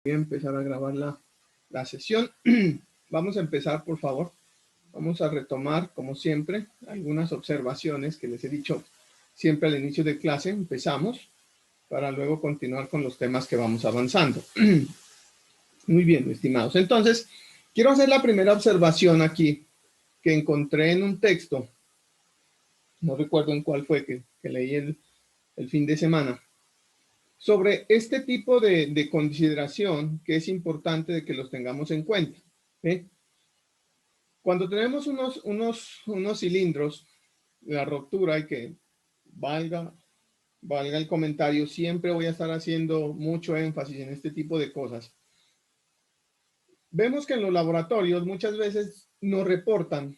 Voy a empezar a grabar la sesión. Vamos a empezar, por favor. Vamos a retomar, como siempre, algunas observaciones que les he dicho siempre al inicio de clase. Empezamos para luego continuar con los temas que vamos avanzando. Muy bien, estimados. Entonces, quiero hacer la primera observación aquí que encontré en un texto. No recuerdo en cuál fue que leí el fin de semana. Sobre este tipo de consideración que es importante de que los tengamos en cuenta. Cuando tenemos unos cilindros, la ruptura, y que valga el comentario, siempre voy a estar haciendo mucho énfasis en este tipo de cosas. Vemos que en los laboratorios muchas veces nos reportan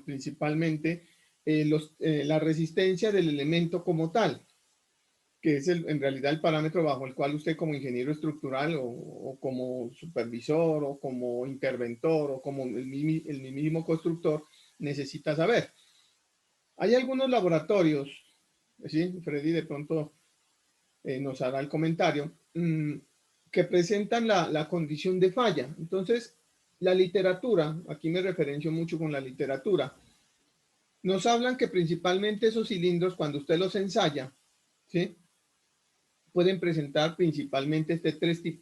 principalmente la resistencia del elemento como tal, que es en realidad el parámetro bajo el cual usted como ingeniero estructural o como supervisor o como interventor o como el mismo constructor necesita saber. Hay algunos laboratorios, ¿sí? Freddy de pronto nos hará el comentario, que presentan la condición de falla. Entonces, la literatura, aquí me referencio mucho con la literatura, nos hablan que principalmente esos cilindros, cuando usted los ensaya, ¿sí?, pueden presentar principalmente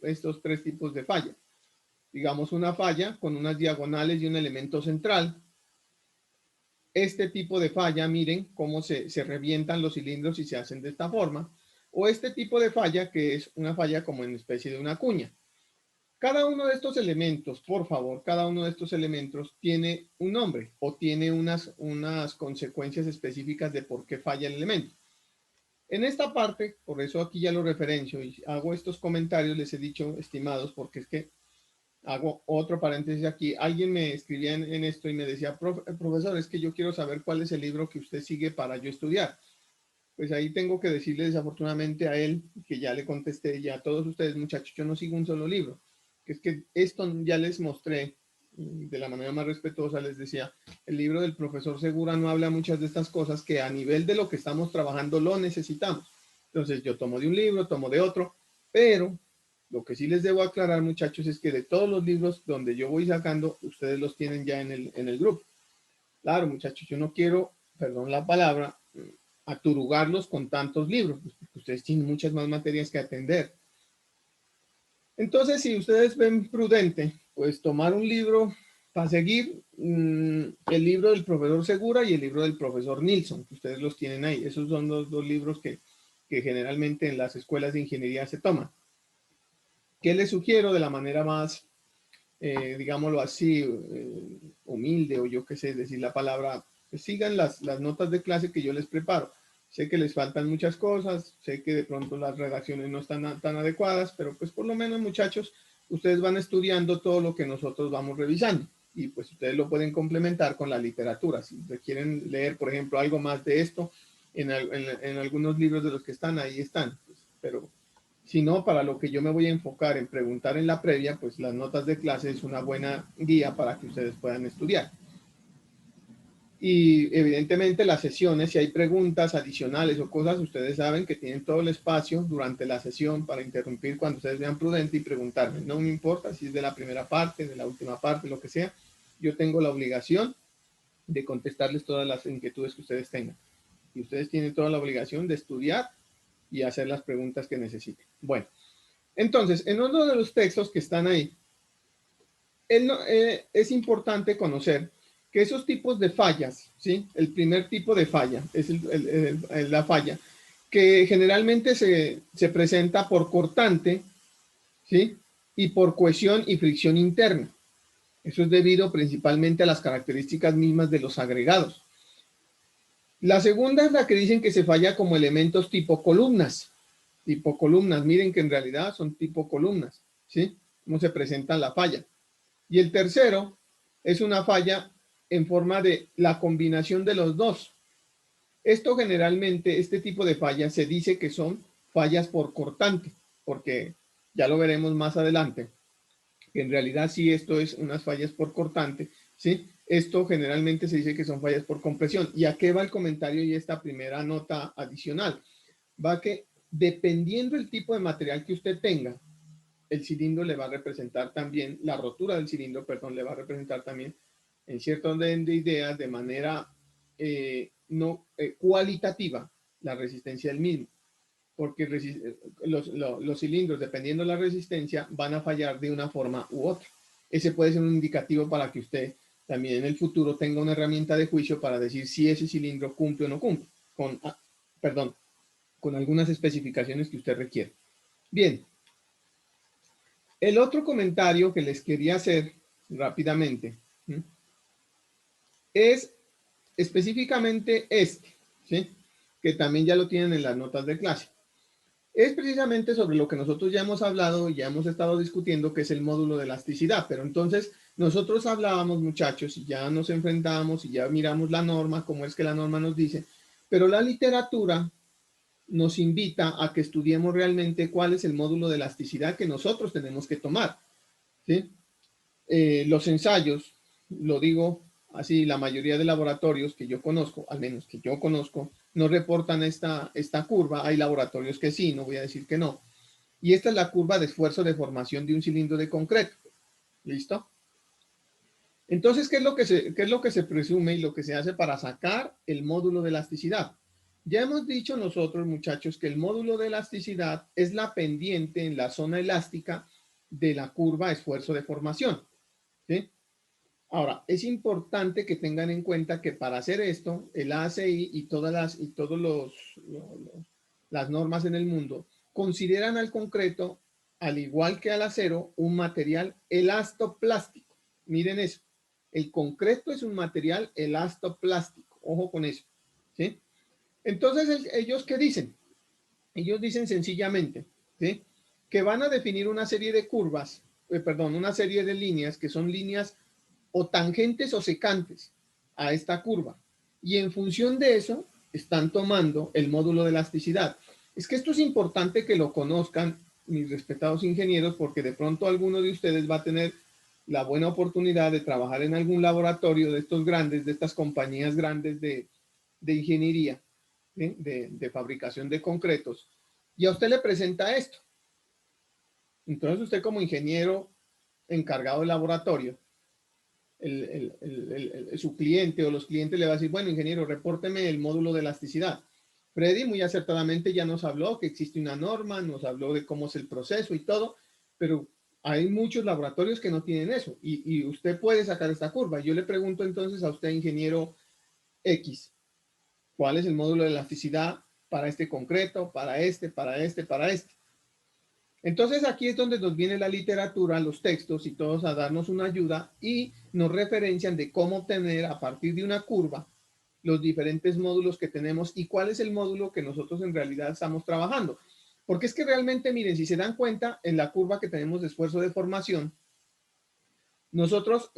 estos tres tipos de falla. Digamos, una falla con unas diagonales y un elemento central. Este tipo de falla, miren cómo se revientan los cilindros y se hacen de esta forma. O este tipo de falla, que es una falla como en especie de una cuña. Cada uno de estos elementos, por favor, cada uno de estos elementos tiene un nombre o tiene unas consecuencias específicas de por qué falla el elemento. En esta parte, por eso aquí ya lo referencio y hago estos comentarios, les he dicho, estimados, porque es que hago otro paréntesis aquí. Alguien me escribía en esto y me decía, profesor, es que yo quiero saber cuál es el libro que usted sigue para yo estudiar. Pues ahí tengo que decirle desafortunadamente a él, que ya le contesté, y a todos ustedes, muchachos, yo no sigo un solo libro. Que es que esto ya les mostré de la manera más respetuosa, les decía, el libro del profesor Segura no habla muchas de estas cosas que a nivel de lo que estamos trabajando lo necesitamos. Entonces yo tomo de un libro, tomo de otro, pero lo que sí les debo aclarar, muchachos, es que de todos los libros donde yo voy sacando, ustedes los tienen ya en el grupo. Claro, muchachos, yo no quiero, perdón la palabra, aturugarlos con tantos libros, porque ustedes tienen muchas más materias que atender. Entonces, si ustedes ven prudente, pues tomar un libro para seguir, el libro del profesor Segura y el libro del profesor Nilsson, que ustedes los tienen ahí. Esos son los dos libros que generalmente en las escuelas de ingeniería se toman. ¿Qué les sugiero de la manera más, digámoslo así, humilde, o yo qué sé decir la palabra? Pues sigan las notas de clase que yo les preparo. Sé que les faltan muchas cosas, sé que de pronto las redacciones no están tan adecuadas, pero pues por lo menos, muchachos, ustedes van estudiando todo lo que nosotros vamos revisando y pues ustedes lo pueden complementar con la literatura. Si quieren leer, por ejemplo, algo más de esto, en algunos libros de los que están, ahí están. Pues, pero si no, para lo que yo me voy a enfocar en preguntar en la previa, pues las notas de clase es una buena guía para que ustedes puedan estudiar. Y evidentemente las sesiones, si hay preguntas adicionales o cosas, ustedes saben que tienen todo el espacio durante la sesión para interrumpir cuando ustedes vean prudente y preguntarme. No me importa si es de la primera parte, de la última parte, lo que sea. Yo tengo la obligación de contestarles todas las inquietudes que ustedes tengan. Y ustedes tienen toda la obligación de estudiar y hacer las preguntas que necesiten. Bueno, entonces, en uno de los textos que están ahí, es importante conocer que esos tipos de fallas, ¿sí? El primer tipo de falla es la falla que generalmente se presenta por cortante, ¿sí?, y por cohesión y fricción interna. Eso es debido principalmente a las características mismas de los agregados. La segunda es la que dicen que se falla como elementos tipo columnas. Tipo columnas, miren que en realidad son tipo columnas, ¿sí? Cómo se presenta la falla. Y el tercero es una falla en forma de la combinación de los dos. Esto generalmente, este tipo de fallas se dice que son fallas por cortante, porque ya lo veremos más adelante, que en realidad sí esto es unas fallas por cortante, ¿sí? Esto generalmente se dice que son fallas por compresión. ¿Y a qué va el comentario y esta primera nota adicional? Va que dependiendo del tipo de material que usted tenga, el cilindro le va a representar también, la rotura del cilindro, perdón, le va a representar también en cierto orden de ideas de manera no cualitativa la resistencia del mismo, porque los cilindros, dependiendo de la resistencia, van a fallar de una forma u otra. Ese puede ser un indicativo para que usted también en el futuro tenga una herramienta de juicio para decir si ese cilindro cumple o no cumple, perdón, con algunas especificaciones que usted requiere. Bien, el otro comentario que les quería hacer rápidamente es específicamente este, ¿sí? Que también ya lo tienen en las notas de clase. Es precisamente sobre lo que nosotros ya hemos hablado y ya hemos estado discutiendo, que es el módulo de elasticidad. Pero entonces nosotros hablábamos, muchachos, y ya nos enfrentamos y ya miramos la norma, cómo es que la norma nos dice, pero la literatura nos invita a que estudiemos realmente cuál es el módulo de elasticidad que nosotros tenemos que tomar, ¿sí? Los ensayos, lo digo así, la mayoría de laboratorios que yo conozco, al menos que yo conozco, no reportan esta curva. Hay laboratorios que sí, no voy a decir que no. Y esta es la curva de esfuerzo de formación de un cilindro de concreto. ¿Listo? Entonces, ¿qué es lo que se presume y lo que se hace para sacar el módulo de elasticidad? Ya hemos dicho nosotros, muchachos, que el módulo de elasticidad es la pendiente en la zona elástica de la curva esfuerzo de formación, ¿sí? Ahora, es importante que tengan en cuenta que para hacer esto, el ASI y todas las normas en el mundo consideran al concreto, al igual que al acero, un material elastoplástico. Miren eso. El concreto es un material elastoplástico. Ojo con eso, ¿sí? Entonces, ¿ellos qué dicen? Ellos dicen sencillamente, ¿sí?, que van a definir una serie de curvas, una serie de líneas que son líneas o tangentes o secantes a esta curva. Y en función de eso, están tomando el módulo de elasticidad. Es que esto es importante que lo conozcan, mis respetados ingenieros, porque de pronto alguno de ustedes va a tener la buena oportunidad de trabajar en algún laboratorio de estos grandes, de estas compañías grandes de ingeniería, ¿sí?, de fabricación de concretos, y a usted le presenta esto. Entonces usted, como ingeniero encargado del laboratorio, su cliente o los clientes le va a decir, bueno, ingeniero, repórteme el módulo de elasticidad. Freddy muy acertadamente ya nos habló que existe una norma, nos habló de cómo es el proceso y todo, pero hay muchos laboratorios que no tienen eso, y usted puede sacar esta curva. Yo le pregunto entonces a usted, ingeniero X, ¿cuál es el módulo de elasticidad para este concreto, para este, para este, para este? Entonces aquí es donde nos viene la literatura, los textos y todos a darnos una ayuda y nos referencian de cómo obtener a partir de una curva los diferentes módulos que tenemos y cuál es el módulo que nosotros en realidad estamos trabajando. Porque es que realmente, miren, si se dan cuenta, en la curva que tenemos de esfuerzo de formación, nosotros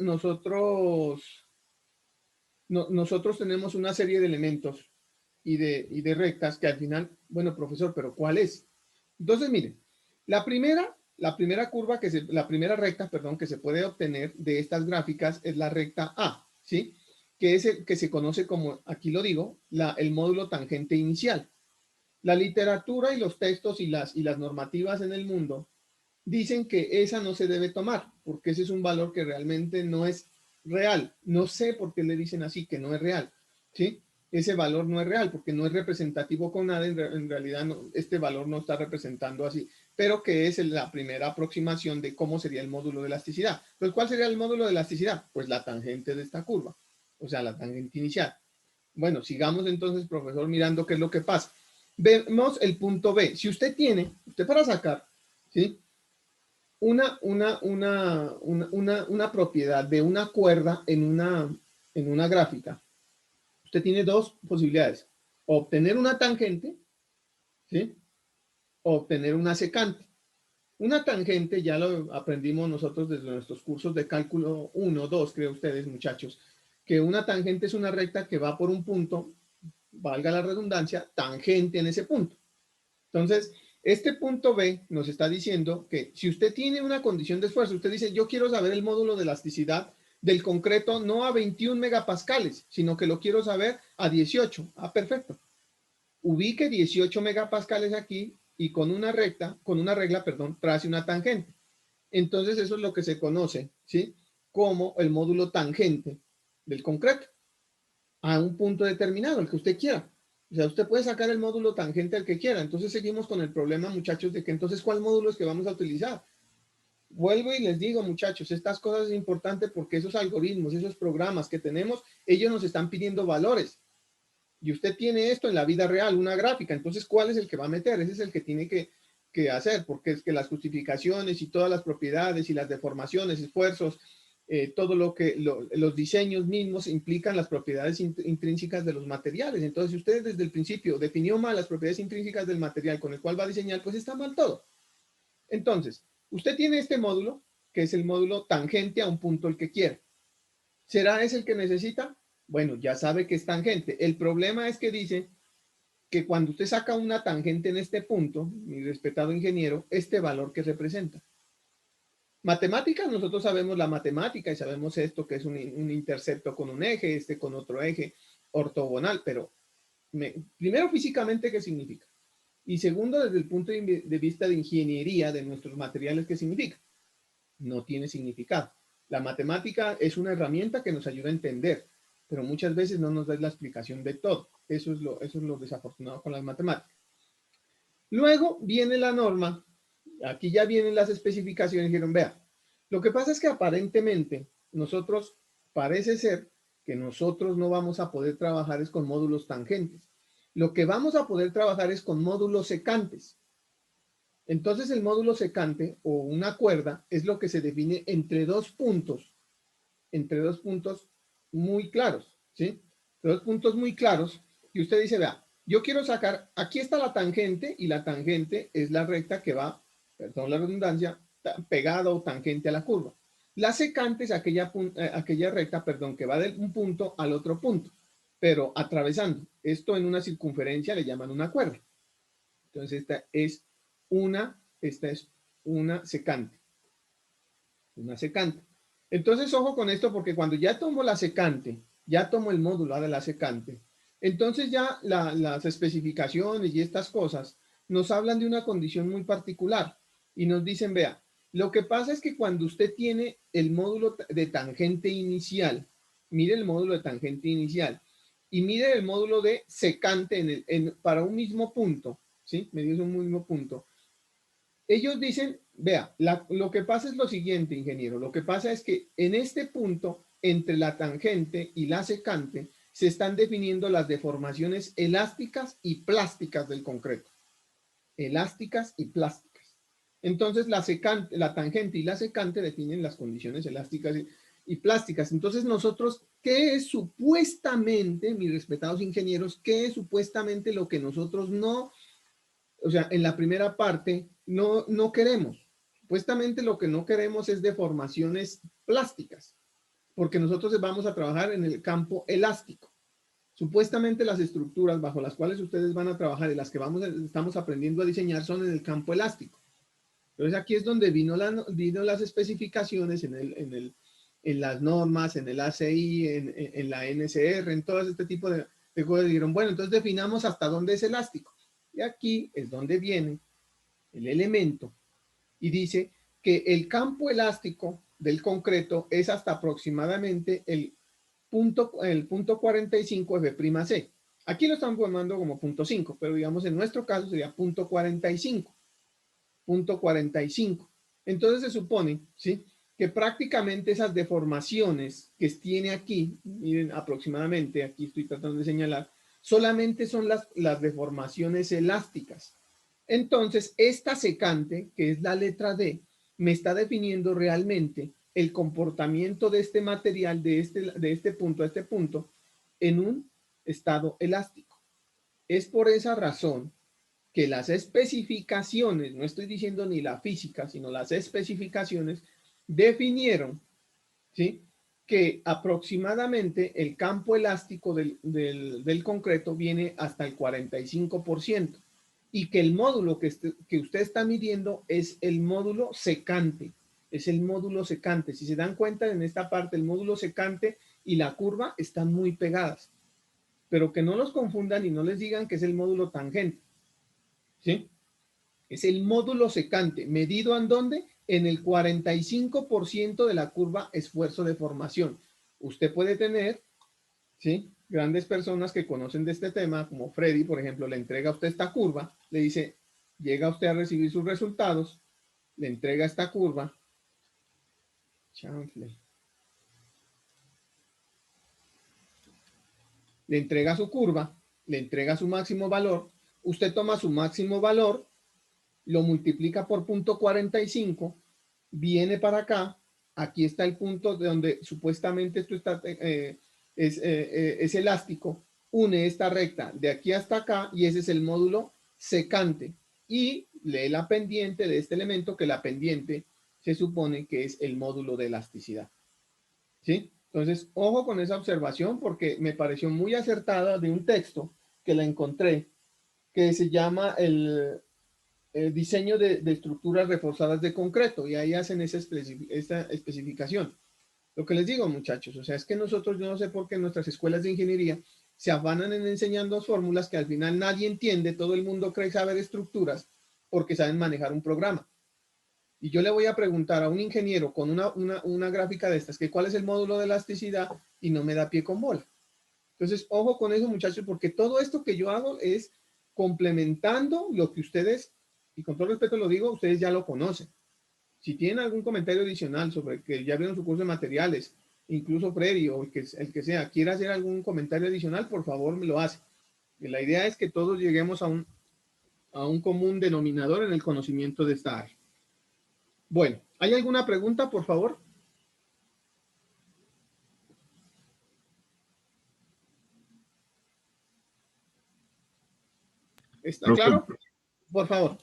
tenemos una serie de elementos y de rectas que al final, bueno, profesor, pero ¿cuál es? Entonces, miren, la primera curva, la primera recta, perdón, que se puede obtener de estas gráficas es la recta A, ¿sí? Que es el que se conoce como, aquí lo digo, el módulo tangente inicial. La literatura y los textos y las normativas en el mundo dicen que esa no se debe tomar, porque ese es un valor que realmente no es real. No sé por qué le dicen así, que no es real, ¿sí? Ese valor no es real porque no es representativo con nada. En realidad no, este valor no está representando así, pero que es la primera aproximación de cómo sería el módulo de elasticidad. Entonces, ¿cuál sería el módulo de elasticidad? Pues la tangente de esta curva, o sea, la tangente inicial. Bueno, sigamos entonces, profesor, mirando qué es lo que pasa. Vemos el punto B. Si usted para sacar, ¿sí?, una propiedad de una cuerda en una gráfica, usted tiene dos posibilidades: obtener una tangente, ¿sí?, o obtener una secante. Una tangente ya lo aprendimos nosotros desde nuestros cursos de cálculo 1, 2, creo ustedes, muchachos, que una tangente es una recta que va por un punto, valga la redundancia, tangente en ese punto. Entonces, este punto B nos está diciendo que si usted tiene una condición de esfuerzo, usted dice, yo quiero saber el módulo de elasticidad del concreto no a 21 megapascales, sino que lo quiero saber a 18. Ah, perfecto. Ubique 18 megapascales aquí y con una regla, trace una tangente. entonces eso es lo que se conoce, ¿sí? Como el módulo tangente del concreto a un punto determinado, el que usted quiera. O sea, usted puede sacar el módulo tangente al que quiera. Entonces seguimos con el problema, muchachos, de que entonces, ¿cuál módulo es que vamos a utilizar? Vuelvo y les digo, muchachos, estas cosas es importante porque esos algoritmos, esos programas que tenemos, ellos nos están pidiendo valores. Y usted tiene esto en la vida real, una gráfica. Entonces, ¿cuál es el que va a meter? Ese es el que tiene que hacer, porque es que las justificaciones y todas las propiedades y las deformaciones, esfuerzos, todo lo que los diseños mismos implican las propiedades intrínsecas de los materiales. Entonces, si usted desde el principio definió mal las propiedades intrínsecas del material con el cual va a diseñar, pues está mal todo. Entonces, usted tiene este módulo, que es el módulo tangente a un punto el que quiere. ¿Será ese el que necesita? Bueno, ya sabe que es tangente. El problema es que dice que cuando usted saca una tangente en este punto, mi respetado ingeniero, este valor que representa. Matemáticas, nosotros sabemos la matemática y sabemos esto que es un intercepto con un eje, este con otro eje ortogonal, pero primero físicamente, ¿qué significa? Y segundo, desde el punto de vista de ingeniería de nuestros materiales, ¿qué significa? No tiene significado. La matemática es una herramienta que nos ayuda a entender, pero muchas veces no nos da la explicación de todo. Eso es lo desafortunado con las matemáticas. Luego viene la norma, aquí ya vienen las especificaciones, dijeron, vea, lo que pasa es que aparentemente nosotros, parece ser que nosotros no vamos a poder trabajar es con módulos tangentes. Lo que vamos a poder trabajar es con módulos secantes. Entonces el módulo secante o una cuerda es lo que se define entre dos puntos muy claros, ¿sí? Dos puntos muy claros y usted dice, vea, yo quiero sacar, aquí está la tangente y la tangente es la recta que va, perdón la redundancia, pegada o tangente a la curva. La secante es aquella recta, perdón, que va de un punto al otro punto, pero atravesando. Esto en una circunferencia le llaman una cuerda. Entonces esta es una secante. Una secante. Entonces, ojo con esto, porque cuando ya tomo la secante, ya tomo el módulo de la secante, entonces ya las especificaciones y estas cosas nos hablan de una condición muy particular y nos dicen, vea, lo que pasa es que cuando usted tiene el módulo de tangente inicial, mire el módulo de tangente inicial y mire el módulo de secante para un mismo punto, ¿sí? Medios un mismo punto. Ellos dicen, vea, lo que pasa es lo siguiente, ingeniero, lo que pasa es que en este punto, entre la tangente y la secante, se están definiendo las deformaciones elásticas y plásticas del concreto. Elásticas y plásticas. Entonces, la tangente y la secante definen las condiciones elásticas y plásticas. Entonces, nosotros, ¿qué es supuestamente, mis respetados ingenieros, qué es supuestamente lo que nosotros no, o sea, en la primera parte, no queremos? Supuestamente lo que no queremos es deformaciones plásticas, porque nosotros vamos a trabajar en el campo elástico. Supuestamente las estructuras bajo las cuales ustedes van a trabajar y las que estamos aprendiendo a diseñar son en el campo elástico. Entonces aquí es donde vino las especificaciones en las normas, en el ACI, en la NCR, en todo este tipo de cosas. Dijeron, bueno, entonces definamos hasta dónde es elástico. Y aquí es donde viene el elemento y dice que el campo elástico del concreto es hasta aproximadamente el punto 45 F'C. Aquí lo están formando como punto 5, pero digamos en nuestro caso sería punto 45. Punto 45. Entonces se supone, ¿sí?, que prácticamente esas deformaciones que tiene aquí, miren aproximadamente, aquí estoy tratando de señalar, solamente son las deformaciones elásticas. Entonces, esta secante, que es la letra D, me está definiendo realmente el comportamiento de este material de este punto a este punto en un estado elástico. Es por esa razón que las especificaciones, no estoy diciendo ni la física, sino las especificaciones, definieron, ¿sí?, que aproximadamente el campo elástico del concreto viene hasta el 45% y que el módulo que usted está midiendo es el módulo secante, es el módulo secante. Si se dan cuenta, en esta parte el módulo secante y la curva están muy pegadas, pero que no los confundan y no les digan que es el módulo tangente, ¿sí? Es el módulo secante, ¿medido en dónde? en el 45% de la curva esfuerzo de formación. Usted puede tener, ¿sí?, grandes personas que conocen de este tema, como Freddy, por ejemplo, le entrega a usted esta curva, le dice, llega usted a recibir sus resultados, le entrega esta curva, chanfle, le entrega su curva, le entrega su máximo valor, usted toma su máximo valor, lo multiplica por 0.45, viene para acá, aquí está el punto de donde supuestamente esto está, es elástico, une esta recta de aquí hasta acá y ese es el módulo secante y lee la pendiente de este elemento, que la pendiente se supone que es el módulo de elasticidad. ¿Sí? Entonces, ojo con esa observación porque me pareció muy acertada de un texto que la encontré que se llama el diseño de estructuras reforzadas de concreto y ahí hacen esa especificación. Lo que les digo, muchachos, o sea, es que nosotros, yo no sé por qué en nuestras escuelas de ingeniería se afanan en enseñando fórmulas que al final nadie entiende, todo el mundo cree saber estructuras porque saben manejar un programa. Y yo le voy a preguntar a un ingeniero con una gráfica de estas, que cuál es el módulo de elasticidad y no me da pie con bola. Entonces, ojo con eso, muchachos, porque todo esto que yo hago es complementando lo que ustedes, y con todo respeto lo digo, ustedes ya lo conocen. Si tienen algún comentario adicional sobre que ya vieron su curso de materiales, incluso Freddy o el que sea, quiera hacer algún comentario adicional, por favor me lo hace. Y la idea es que todos lleguemos a un común denominador en el conocimiento de esta área. Bueno, ¿hay alguna pregunta, por favor? ¿Está Profe, claro? Por favor.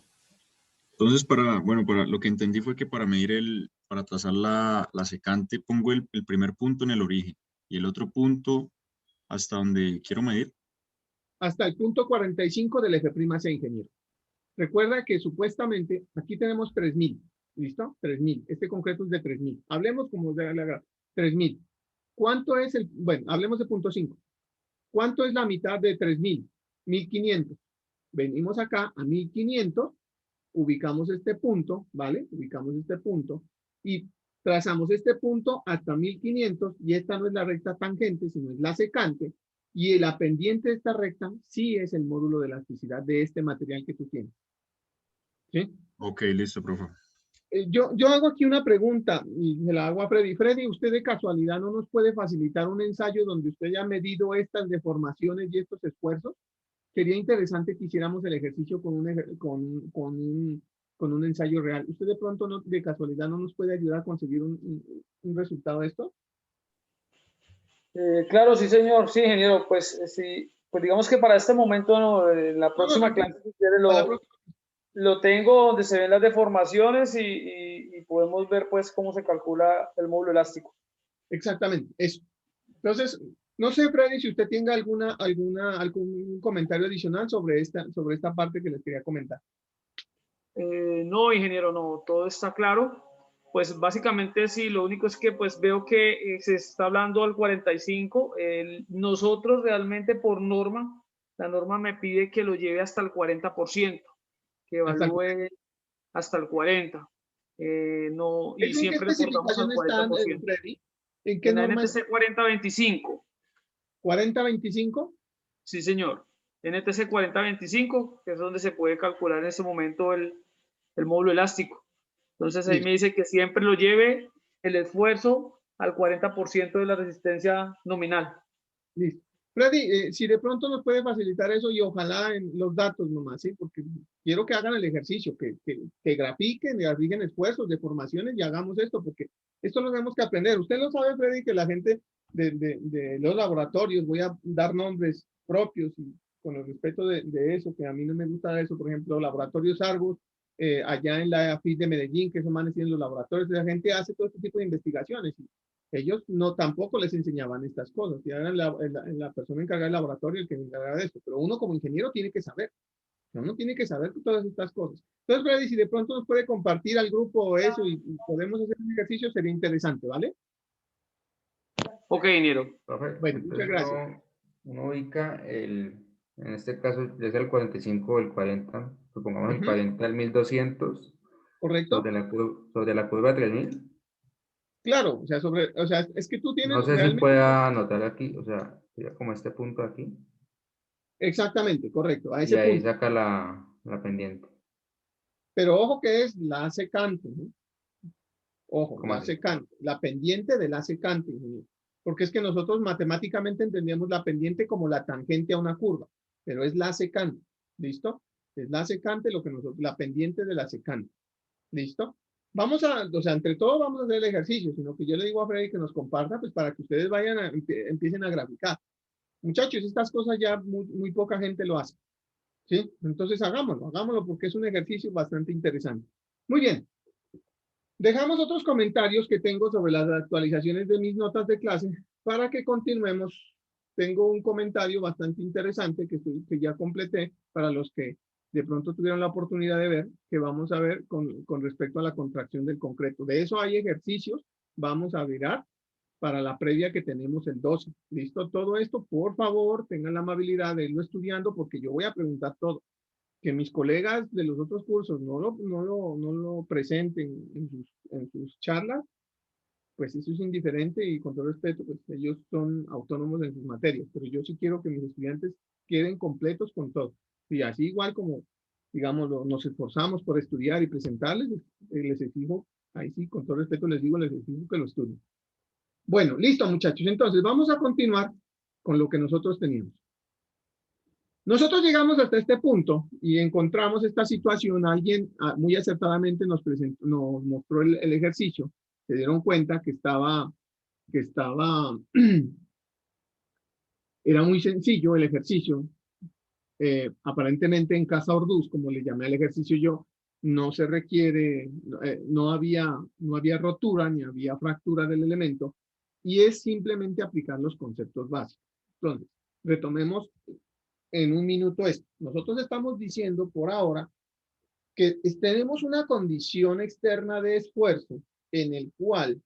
entonces bueno, para lo que entendí fue que para medir para trazar la secante pongo el primer punto en el origen y el otro punto hasta donde quiero medir. Hasta el punto 45 del F', ingeniero. Recuerda que supuestamente aquí tenemos 3000, ¿listo? 3000. Este concreto es de 3000. Hablemos como de la 3000. ¿Cuánto es el, bueno, hablemos de punto 5. ¿Cuánto es la mitad de 3000? 1500. Venimos acá a 1500, ubicamos este punto, ¿vale? Ubicamos este punto y trazamos este punto hasta 1500 y esta no es la recta tangente, sino es la secante y la pendiente de esta recta sí es el módulo de elasticidad de este material que tú tienes. ¿Sí? Ok, listo, profe. Yo hago aquí una pregunta y se la hago a Freddy. Freddy, ¿usted de casualidad no nos puede facilitar un ensayo donde usted ya ha medido estas deformaciones y estos esfuerzos? Sería interesante que hiciéramos el ejercicio con un ensayo real. ¿Usted de pronto, no, de casualidad, no nos puede ayudar a conseguir un resultado de esto? Claro, sí, señor, sí, ingeniero, pues sí, pues digamos que para este momento, no, la No, no, próxima tranquilo. clase, si quiere, Para la próxima. lo tengo donde se ven las deformaciones y podemos ver pues cómo se calcula el módulo elástico. Exactamente, eso. Entonces, no sé, Freddy, si usted tenga algún comentario adicional sobre esta parte que les quería comentar. No, ingeniero, no, todo está claro. Pues básicamente sí, lo único es que pues veo que se está hablando al 45. Nosotros realmente por norma, la norma me pide que lo lleve hasta el 40%, que Hasta el- evalúe hasta el 40%. No, y ¿En qué siempre reportamos al especificación están, 40%. Freddy? ¿En qué En la norma NTC está? 4025, 4025. sí señor. NTC 4025, que es donde se puede calcular en ese momento el módulo elástico. Entonces ahí me Listo, dice que siempre lo lleve el esfuerzo al 40% de la resistencia nominal. listo. Freddy, si de pronto nos puede facilitar eso y ojalá en los datos nomás, ¿sí? Porque quiero que hagan el ejercicio, que grafiquen esfuerzos, deformaciones y hagamos esto, porque esto lo tenemos que aprender. Usted lo sabe, Freddy, que la gente de los laboratorios, voy a dar nombres propios y con el respeto de eso, que a mí no me gusta eso, por ejemplo, Laboratorios Argos, allá en la FIT de Medellín, que esos manes tienen los laboratorios, la gente hace todo este tipo de investigaciones. Y ellos no tampoco les enseñaban estas cosas, ya eran la persona encargada del laboratorio el que se encargaba de esto, pero uno como ingeniero tiene que saber, uno tiene que saber todas estas cosas. Entonces, Freddy, si de pronto nos puede compartir al grupo eso y podemos hacer un ejercicio, sería interesante, ¿vale? Ok, ingeniero. Profe, Bueno, muchas entonces gracias. uno ubica en este caso, ya sea el 45 o el 40, supongamos el 40 al 1200, ¿correcto? Sobre la curva 3000. Claro, o sea, es que tú tienes No sé si realmente... pueda anotar aquí, o sea, sería como este punto aquí. Exactamente, correcto, a Y ese ahí punto. saca la pendiente. Pero ojo que es la secante, ¿no? Ojo, ¿Cómo la así? secante, la pendiente de la secante, ingeniero. Porque es que nosotros matemáticamente entendemos la pendiente como la tangente a una curva, pero es la secante, ¿listo? Es la secante lo que nosotros, la pendiente de la secante, ¿listo? Vamos a, o sea, entre todos vamos a hacer el ejercicio, sino que yo le digo a Freddy que nos comparta, pues para que ustedes vayan empiecen a graficar. Muchachos, estas cosas ya muy poca gente lo hace, ¿sí? Entonces hagámoslo porque es un ejercicio bastante interesante. Muy bien. Dejamos otros comentarios que tengo sobre las actualizaciones de mis notas de clase para que continuemos. Tengo un comentario bastante interesante que ya completé para los que de pronto tuvieron la oportunidad de ver, que vamos a ver con respecto a la contracción del concreto. De eso hay ejercicios, vamos a mirar para la previa que tenemos el 12. ¿Listo? Todo esto, por favor, tengan la amabilidad de irlo estudiando porque yo voy a preguntar todo. Que mis colegas de los otros cursos no lo presenten en sus charlas, pues eso es indiferente y con todo respeto, pues ellos son autónomos en sus materias, pero yo sí quiero que mis estudiantes queden completos con todo. Y así igual como, digamos, nos esforzamos por estudiar y presentarles, les exijo, ahí sí, con todo respeto les digo, les exijo que lo estudien. Bueno, listo muchachos, entonces vamos a continuar con lo que nosotros teníamos. Nosotros llegamos hasta este punto y encontramos esta situación. Alguien muy acertadamente nos mostró el ejercicio. Se dieron cuenta que era muy sencillo el ejercicio. Aparentemente en Casa Orduz, como le llamé al ejercicio yo, no se requiere, no había rotura ni había fractura del elemento y es simplemente aplicar los conceptos básicos. Entonces, retomemos en un minuto esto. Nosotros estamos diciendo por ahora que tenemos una condición externa de esfuerzo en el cual,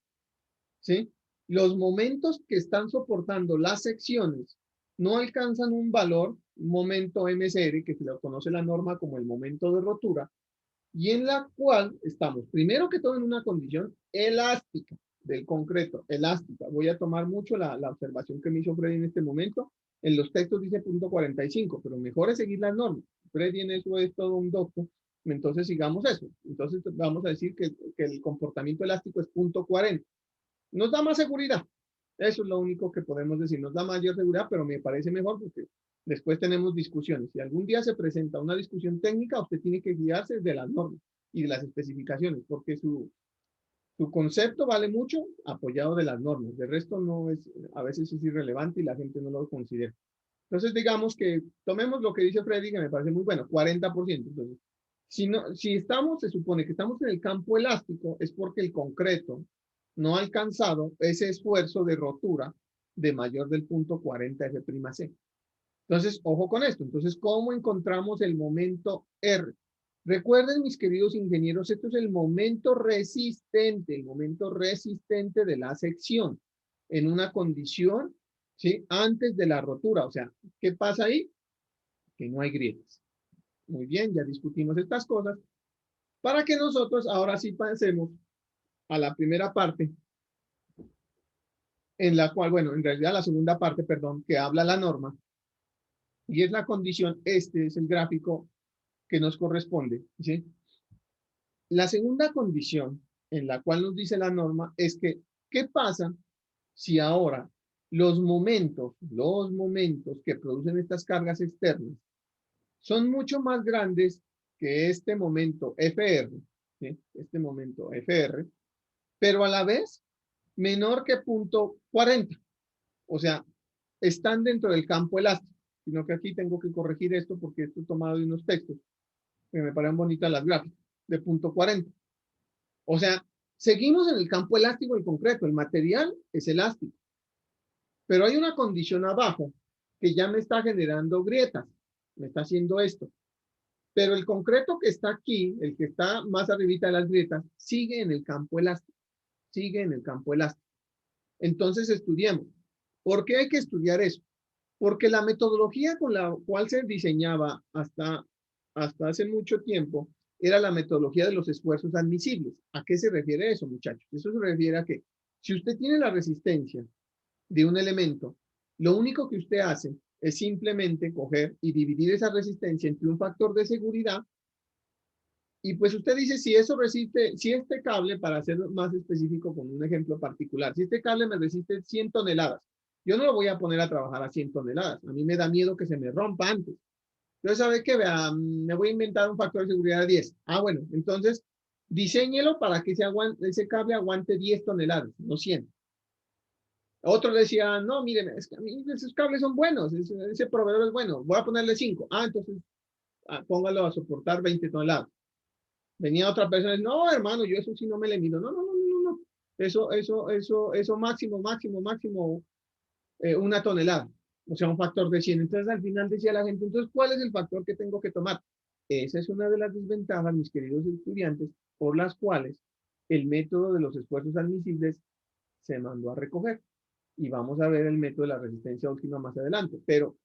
¿sí? Los momentos que están soportando las secciones no alcanzan un valor, un momento MSR, que se lo conoce la norma como el momento de rotura, y en la cual estamos, primero que todo, en una condición elástica del concreto, elástica. Voy a tomar mucho la observación que me hizo Freddy en este momento. En los textos dice punto 45, pero mejor es seguir las normas. Freddy en eso es todo un doctor, entonces sigamos eso. Entonces vamos a decir que el comportamiento elástico es punto 40. Nos da más seguridad. Eso es lo único que podemos decir. Nos da mayor seguridad, pero me parece mejor porque después tenemos discusiones. Si algún día se presenta una discusión técnica, usted tiene que guiarse de las normas y de las especificaciones, porque su concepto vale mucho apoyado de las normas. De resto no es, a veces es irrelevante y la gente no lo considera. Entonces digamos que tomemos lo que dice Freddy, que me parece muy bueno, 40%. Entonces, si estamos, se supone que estamos en el campo elástico, es porque el concreto no ha alcanzado ese esfuerzo de rotura de mayor del punto 40 F'C. Entonces, ojo con esto. Entonces, ¿cómo encontramos el momento R? Recuerden, mis queridos ingenieros, esto es el momento resistente de la sección en una condición, ¿sí? Antes de la rotura. O sea, ¿qué pasa ahí? Que no hay grietas. Muy bien, ya discutimos estas cosas. Para que nosotros ahora sí pasemos a la primera parte, en la cual, bueno, en realidad la segunda parte, perdón, que habla la norma, y es la condición, este es el gráfico que nos corresponde, ¿sí? La segunda condición en la cual nos dice la norma es que, ¿qué pasa si ahora los momentos que producen estas cargas externas son mucho más grandes que este momento FR, ¿sí? Este momento FR, pero a la vez menor que punto 40? O sea, están dentro del campo elástico, sino que aquí tengo que corregir esto porque esto he tomado de unos textos que me parecen bonitas las gráficas, de punto 40. O sea, seguimos en el campo elástico del concreto, el material es elástico, pero hay una condición abajo que ya me está generando grietas, me está haciendo esto. Pero el concreto que está aquí, el que está más arribita de las grietas, sigue en el campo elástico, sigue en el campo elástico. Entonces estudiemos. ¿Por qué hay que estudiar eso? Porque la metodología con la cual se diseñaba hasta hace mucho tiempo era la metodología de los esfuerzos admisibles. ¿A qué se refiere eso, muchachos? Eso se refiere a que si usted tiene la resistencia de un elemento, lo único que usted hace es simplemente coger y dividir esa resistencia entre un factor de seguridad y pues usted dice si eso resiste, si este cable, para ser más específico con un ejemplo particular, si este cable me resiste 100 toneladas, yo no lo voy a poner a trabajar a 100 toneladas. A mí me da miedo que se me rompa antes. Entonces, ¿sabe qué? Vea, me voy a inventar un factor de seguridad de 10. Ah, bueno, entonces diséñelo para que ese cable aguante 10 toneladas, no 100. Otro decía, no, miren, es que a mí esos cables son buenos, ese proveedor es bueno, voy a ponerle 5. Ah, entonces póngalo a soportar 20 toneladas. Venía otra persona, no, hermano, yo eso sí no me le mido. No, no, no, no, no. Eso máximo, una tonelada. O sea, un factor de 100. Entonces, al final decía la gente, entonces, ¿cuál es el factor que tengo que tomar? Esa es una de las desventajas, mis queridos estudiantes, por las cuales el método de los esfuerzos admisibles se mandó a recoger. Y vamos a ver el método de la resistencia última más adelante. Pero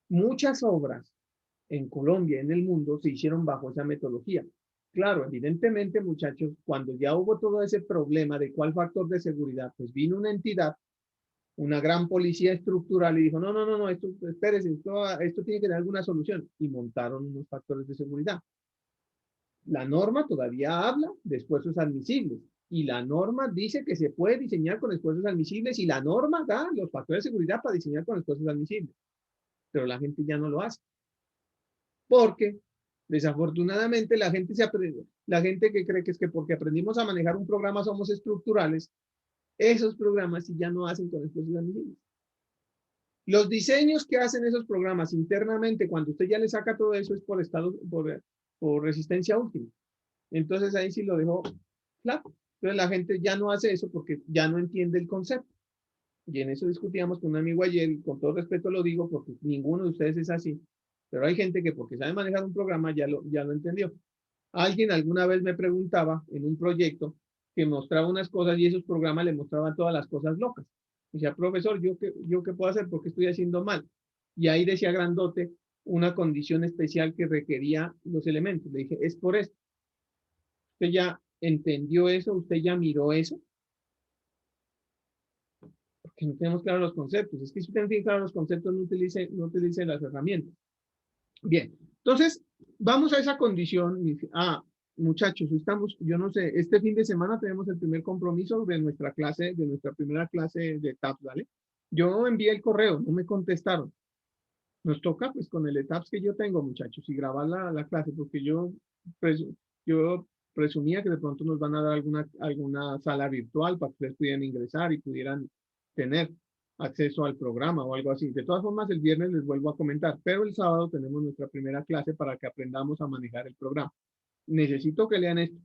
muchas obras en Colombia, en el mundo, se hicieron bajo esa metodología. Claro, evidentemente, muchachos, cuando ya hubo todo ese problema de cuál factor de seguridad, pues vino una entidad, una gran policía estructural y dijo, no, no, no, no, esto, espérese, esto tiene que tener alguna solución. Y montaron unos factores de seguridad. La norma todavía habla de esfuerzos admisibles y la norma dice que se puede diseñar con esfuerzos admisibles y la norma da los factores de seguridad para diseñar con esfuerzos admisibles. Pero la gente ya no lo hace. Porque desafortunadamente la gente que cree que es que porque aprendimos a manejar un programa somos estructurales, esos programas sí ya no hacen con esfuerzos admisibles. Los diseños que hacen esos programas internamente, cuando usted ya le saca todo eso, es por resistencia última. Entonces ahí sí lo dejó flaco. Entonces la gente ya no hace eso porque ya no entiende el concepto. Y en eso discutíamos con un amigo ayer, y con todo respeto lo digo porque ninguno de ustedes es así. Pero hay gente que porque sabe manejar un programa ya lo entendió. Alguien alguna vez me preguntaba en un proyecto que mostraba unas cosas y esos programas le mostraban todas las cosas locas. Decía, profesor, ¿yo qué puedo hacer? ¿Por qué estoy haciendo mal? Y ahí decía grandote una condición especial que requería los elementos. Le dije, es por esto. ¿Usted ya entendió eso? ¿Usted ya miró eso? Porque no tenemos claros los conceptos. Es que si usted tiene claros los conceptos, no utilice las herramientas. Bien, entonces, vamos a esa condición. Muchachos, yo no sé, este fin de semana tenemos el primer compromiso de nuestra clase, de nuestra primera clase de ETAPS, ¿vale? Yo envié el correo, no me contestaron. Nos toca, pues, con el ETAPS que yo tengo, muchachos, y grabar la clase, porque yo presumía que de pronto nos van a dar alguna sala virtual para que ustedes pudieran ingresar y pudieran tener acceso al programa o algo así. De todas formas, el viernes les vuelvo a comentar, pero el sábado tenemos nuestra primera clase para que aprendamos a manejar el programa. Necesito que lean esto.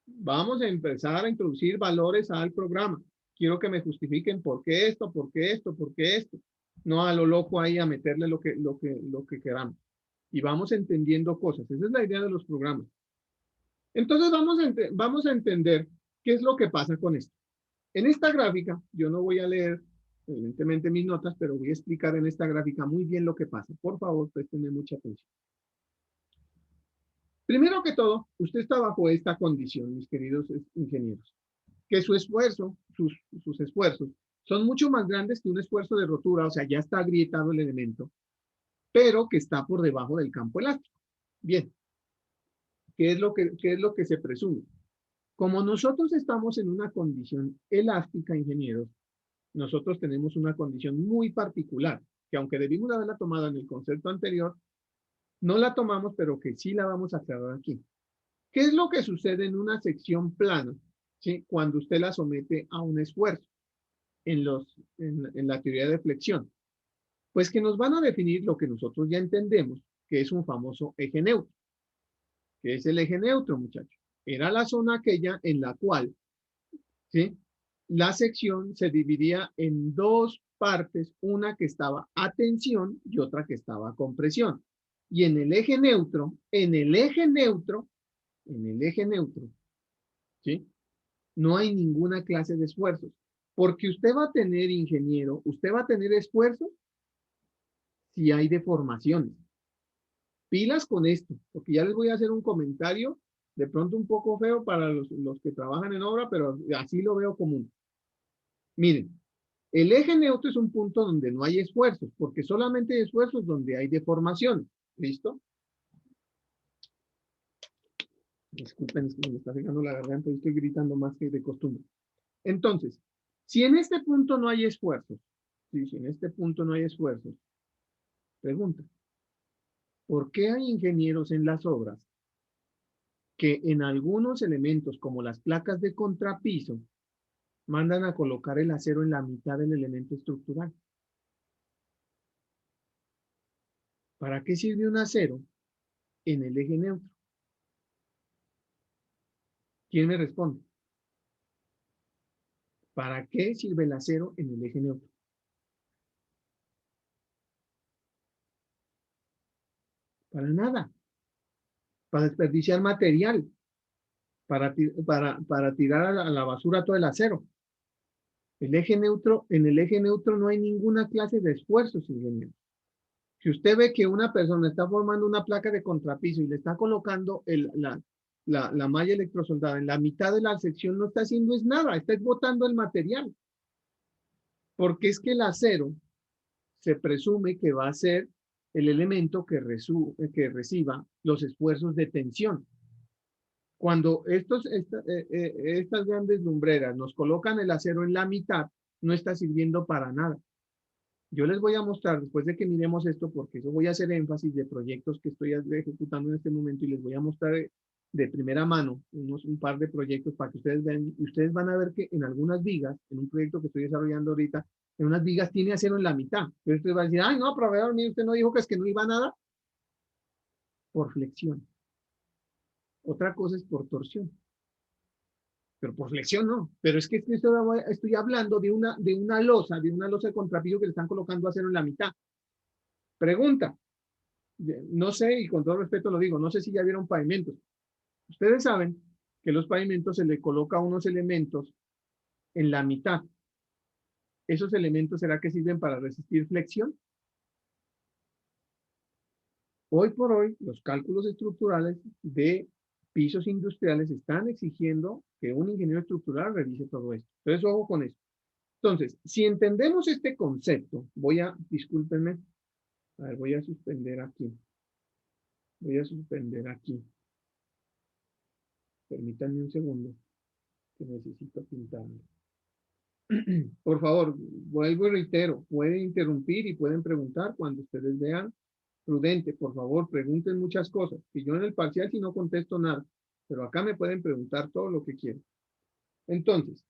Vamos a empezar a introducir valores al programa. Quiero que me justifiquen por qué esto, por qué esto, por qué esto. No a lo loco ahí a meterle lo que queramos. Y vamos entendiendo cosas. Esa es la idea de los programas. Entonces vamos a entender qué es lo que pasa con esto. En esta gráfica, yo no voy a leer evidentemente mis notas, pero voy a explicar en esta gráfica muy bien lo que pasa. Por favor, préstenme mucha atención. Primero que todo, usted está bajo esta condición, mis queridos ingenieros, que sus esfuerzos son mucho más grandes que un esfuerzo de rotura, o sea, ya está agrietado el elemento, pero que está por debajo del campo elástico. Bien, ¿qué es lo que se presume? Como nosotros estamos en una condición elástica, ingenieros, nosotros tenemos una condición muy particular, que aunque debimos haberla tomado en el concepto anterior, no la tomamos, pero que sí la vamos a aclarar aquí. ¿Qué es lo que sucede en una sección plana, ¿sí? Cuando usted la somete a un esfuerzo en la teoría de flexión? Pues que nos van a definir lo que nosotros ya entendemos, que es un famoso eje neutro. ¿Qué es el eje neutro, muchachos? Era la zona aquella en la cual, ¿sí?, la sección se dividía en dos partes, una que estaba a tensión y otra que estaba a compresión. Y en el eje neutro, ¿sí?, no hay ninguna clase de esfuerzos. Porque usted va a tener, ingeniero, usted va a tener esfuerzos si hay deformaciones. Pilas con esto, porque ya les voy a hacer un comentario De pronto un poco feo para los que trabajan en obra, pero así lo veo común. Miren, el eje neutro es un punto donde no hay esfuerzos, porque solamente hay esfuerzos donde hay deformación. ¿Listo? Disculpen, es que me está pegando la garganta y estoy gritando más que de costumbre. Entonces, si en este punto no hay esfuerzos, ¿sí? Si en este punto no hay esfuerzos, pregunta, ¿por qué hay ingenieros en las obras que en algunos elementos, como las placas de contrapiso, mandan a colocar el acero en la mitad del elemento estructural? ¿Para qué sirve un acero en el eje neutro? ¿Quién me responde? ¿Para qué sirve el acero en el eje neutro? Para nada. Para desperdiciar material. Para tirar a la basura todo el acero. El eje neutro, en el eje neutro no hay ninguna clase de esfuerzos, ingeniero. Si usted ve que una persona está formando una placa de contrapiso y le está colocando la malla electrosoldada en la mitad de la sección, no está haciendo es nada, está botando el material. Porque es que el acero se presume que va a ser el elemento que reciba los esfuerzos de tensión. Cuando estas grandes lumbreras nos colocan el acero en la mitad, no está sirviendo para nada. Yo les voy a mostrar, después de que miremos esto, porque eso voy a hacer énfasis de proyectos que estoy ejecutando en este momento y les voy a mostrar de primera mano un par de proyectos para que ustedes vean, y ustedes van a ver que en algunas vigas, en un proyecto que estoy desarrollando ahorita, en unas vigas tiene acero en la mitad. Entonces ustedes van a decir, ay no, proveedor, mire, usted no dijo que es que no iba nada. Por flexión. Otra cosa es por torsión. Pero por flexión no. Pero es que estoy hablando de una losa de contrapiso que le están colocando acero en la mitad. Pregunta. No sé, y con todo respeto lo digo, no sé si ya vieron pavimentos. Ustedes saben que los pavimentos se le coloca unos elementos en la mitad. ¿Esos elementos será que sirven para resistir flexión? Hoy por hoy, los cálculos estructurales de pisos industriales están exigiendo que un ingeniero estructural revise todo esto. Entonces, ojo con eso. Entonces, si entendemos este concepto, discúlpenme, a ver, voy a suspender aquí. Voy a suspender aquí. Permítanme un segundo, que necesito pintarlo. Por favor, vuelvo y reitero, pueden interrumpir y pueden preguntar cuando ustedes vean prudente. Por favor, pregunten muchas cosas. Y yo en el parcial si no contesto nada, pero acá me pueden preguntar todo lo que quieran. Entonces,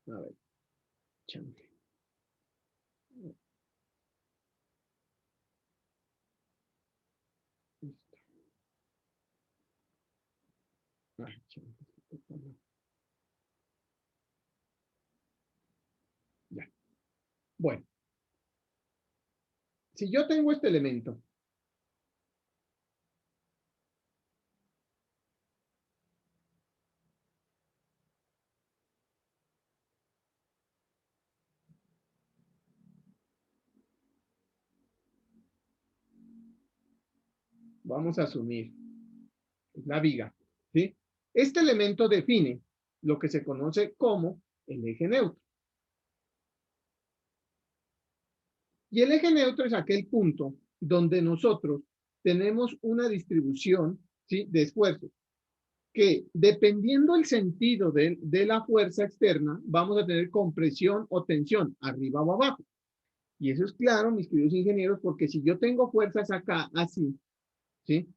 a ver, chante. Ay, chante. Ya. Bueno, si yo tengo este elemento, vamos a asumir la viga, ¿sí? Este elemento define lo que se conoce como el eje neutro. Y el eje neutro es aquel punto donde nosotros tenemos una distribución, ¿sí?, de esfuerzos, que dependiendo el sentido de la fuerza externa, vamos a tener compresión o tensión, arriba o abajo. Y eso es claro, mis queridos ingenieros, porque si yo tengo fuerzas acá, así, ¿sí?,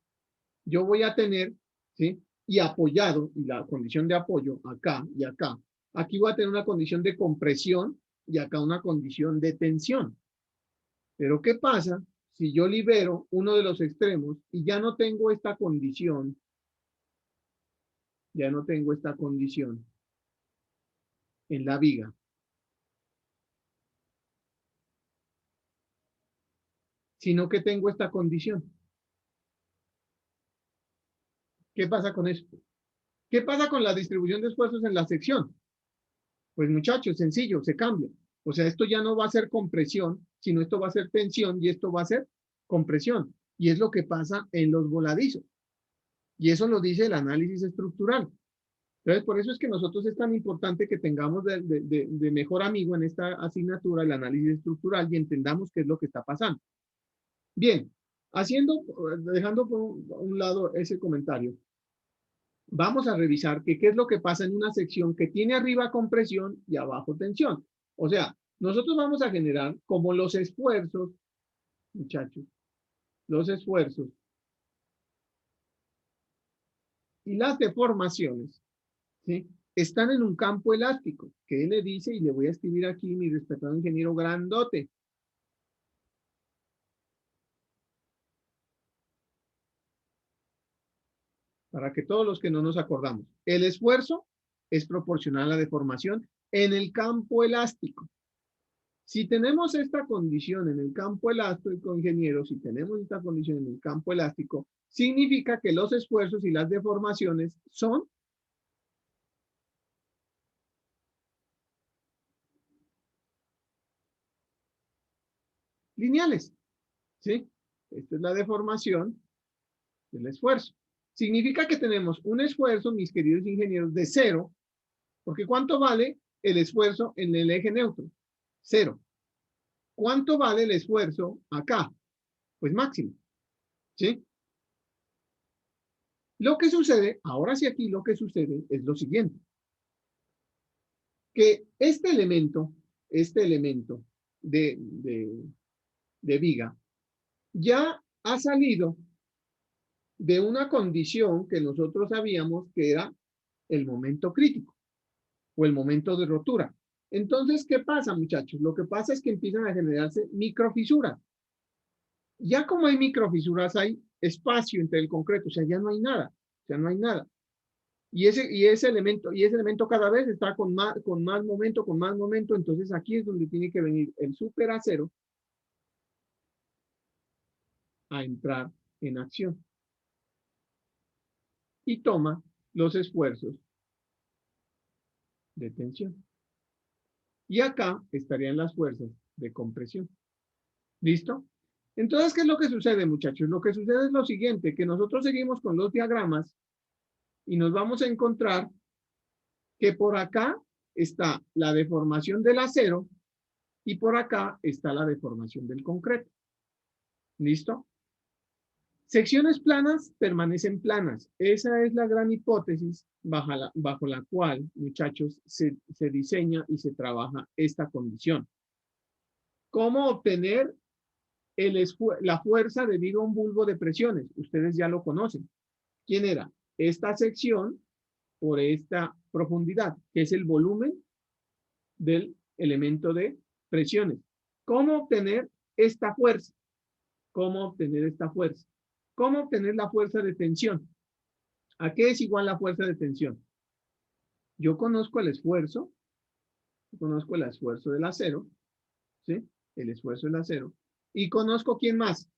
yo voy a tener, ¿sí?, y apoyado, y la condición de apoyo acá y acá, aquí voy a tener una condición de compresión y acá una condición de tensión. Pero ¿qué pasa si yo libero uno de los extremos y ya no tengo esta condición? Ya no tengo esta condición en la viga. Sino que tengo esta condición. ¿Qué pasa con esto? ¿Qué pasa con la distribución de esfuerzos en la sección? Pues muchachos, sencillo, se cambia. O sea, esto ya no va a ser compresión, sino esto va a ser tensión y esto va a ser compresión. Y es lo que pasa en los voladizos. Y eso lo dice el análisis estructural. Entonces, por eso es que nosotros es tan importante que tengamos de mejor amigo en esta asignatura el análisis estructural y entendamos qué es lo que está pasando. Bien, dejando por un lado ese comentario, vamos a revisar qué es lo que pasa en una sección que tiene arriba compresión y abajo tensión. O sea, nosotros vamos a generar como los esfuerzos, muchachos, los esfuerzos y las deformaciones, ¿sí? Están en un campo elástico, que él le dice, y le voy a escribir aquí mi respetado ingeniero grandote. Para que todos los que no nos acordamos. El esfuerzo es proporcional a la deformación en el campo elástico. Si tenemos esta condición en el campo elástico, ingenieros, si tenemos esta condición en el campo elástico, significa que los esfuerzos y las deformaciones son lineales, ¿sí? Esta es la deformación del esfuerzo. Significa que tenemos un esfuerzo, mis queridos ingenieros, de 0, porque ¿cuánto vale el esfuerzo en el eje neutro? 0. ¿Cuánto vale el esfuerzo acá? Pues máximo, ¿sí? Lo que sucede, ahora sí aquí lo que sucede es lo siguiente. Que este elemento de viga ya ha salido de una condición que nosotros sabíamos que era el momento crítico o el momento de rotura. Entonces, ¿qué pasa, muchachos? Lo que pasa es que empiezan a generarse microfisuras. Ya como hay microfisuras, hay espacio entre el concreto, o sea, ya no hay nada, o sea, no hay nada. Y ese elemento cada vez está con más momento, entonces aquí es donde tiene que venir el superacero a entrar en acción. Y toma los esfuerzos de tensión. Y acá estarían las fuerzas de compresión. ¿Listo? Entonces, ¿qué es lo que sucede, muchachos? Lo que sucede es lo siguiente, que nosotros seguimos con los diagramas y nos vamos a encontrar que por acá está la deformación del acero y por acá está la deformación del concreto. ¿Listo? Secciones planas permanecen planas. Esa es la gran hipótesis bajo la cual, muchachos, se diseña y se trabaja esta condición. ¿Cómo obtener la fuerza debido a un bulbo de presiones? Ustedes ya lo conocen. ¿Quién era? Esta sección por esta profundidad, que es el volumen del elemento de presiones. ¿Cómo obtener esta fuerza? ¿Cómo obtener esta fuerza? ¿Cómo obtener la fuerza de tensión? ¿A qué es igual la fuerza de tensión? Yo conozco el esfuerzo del acero, ¿sí? El esfuerzo del acero. Y conozco ¿quién más?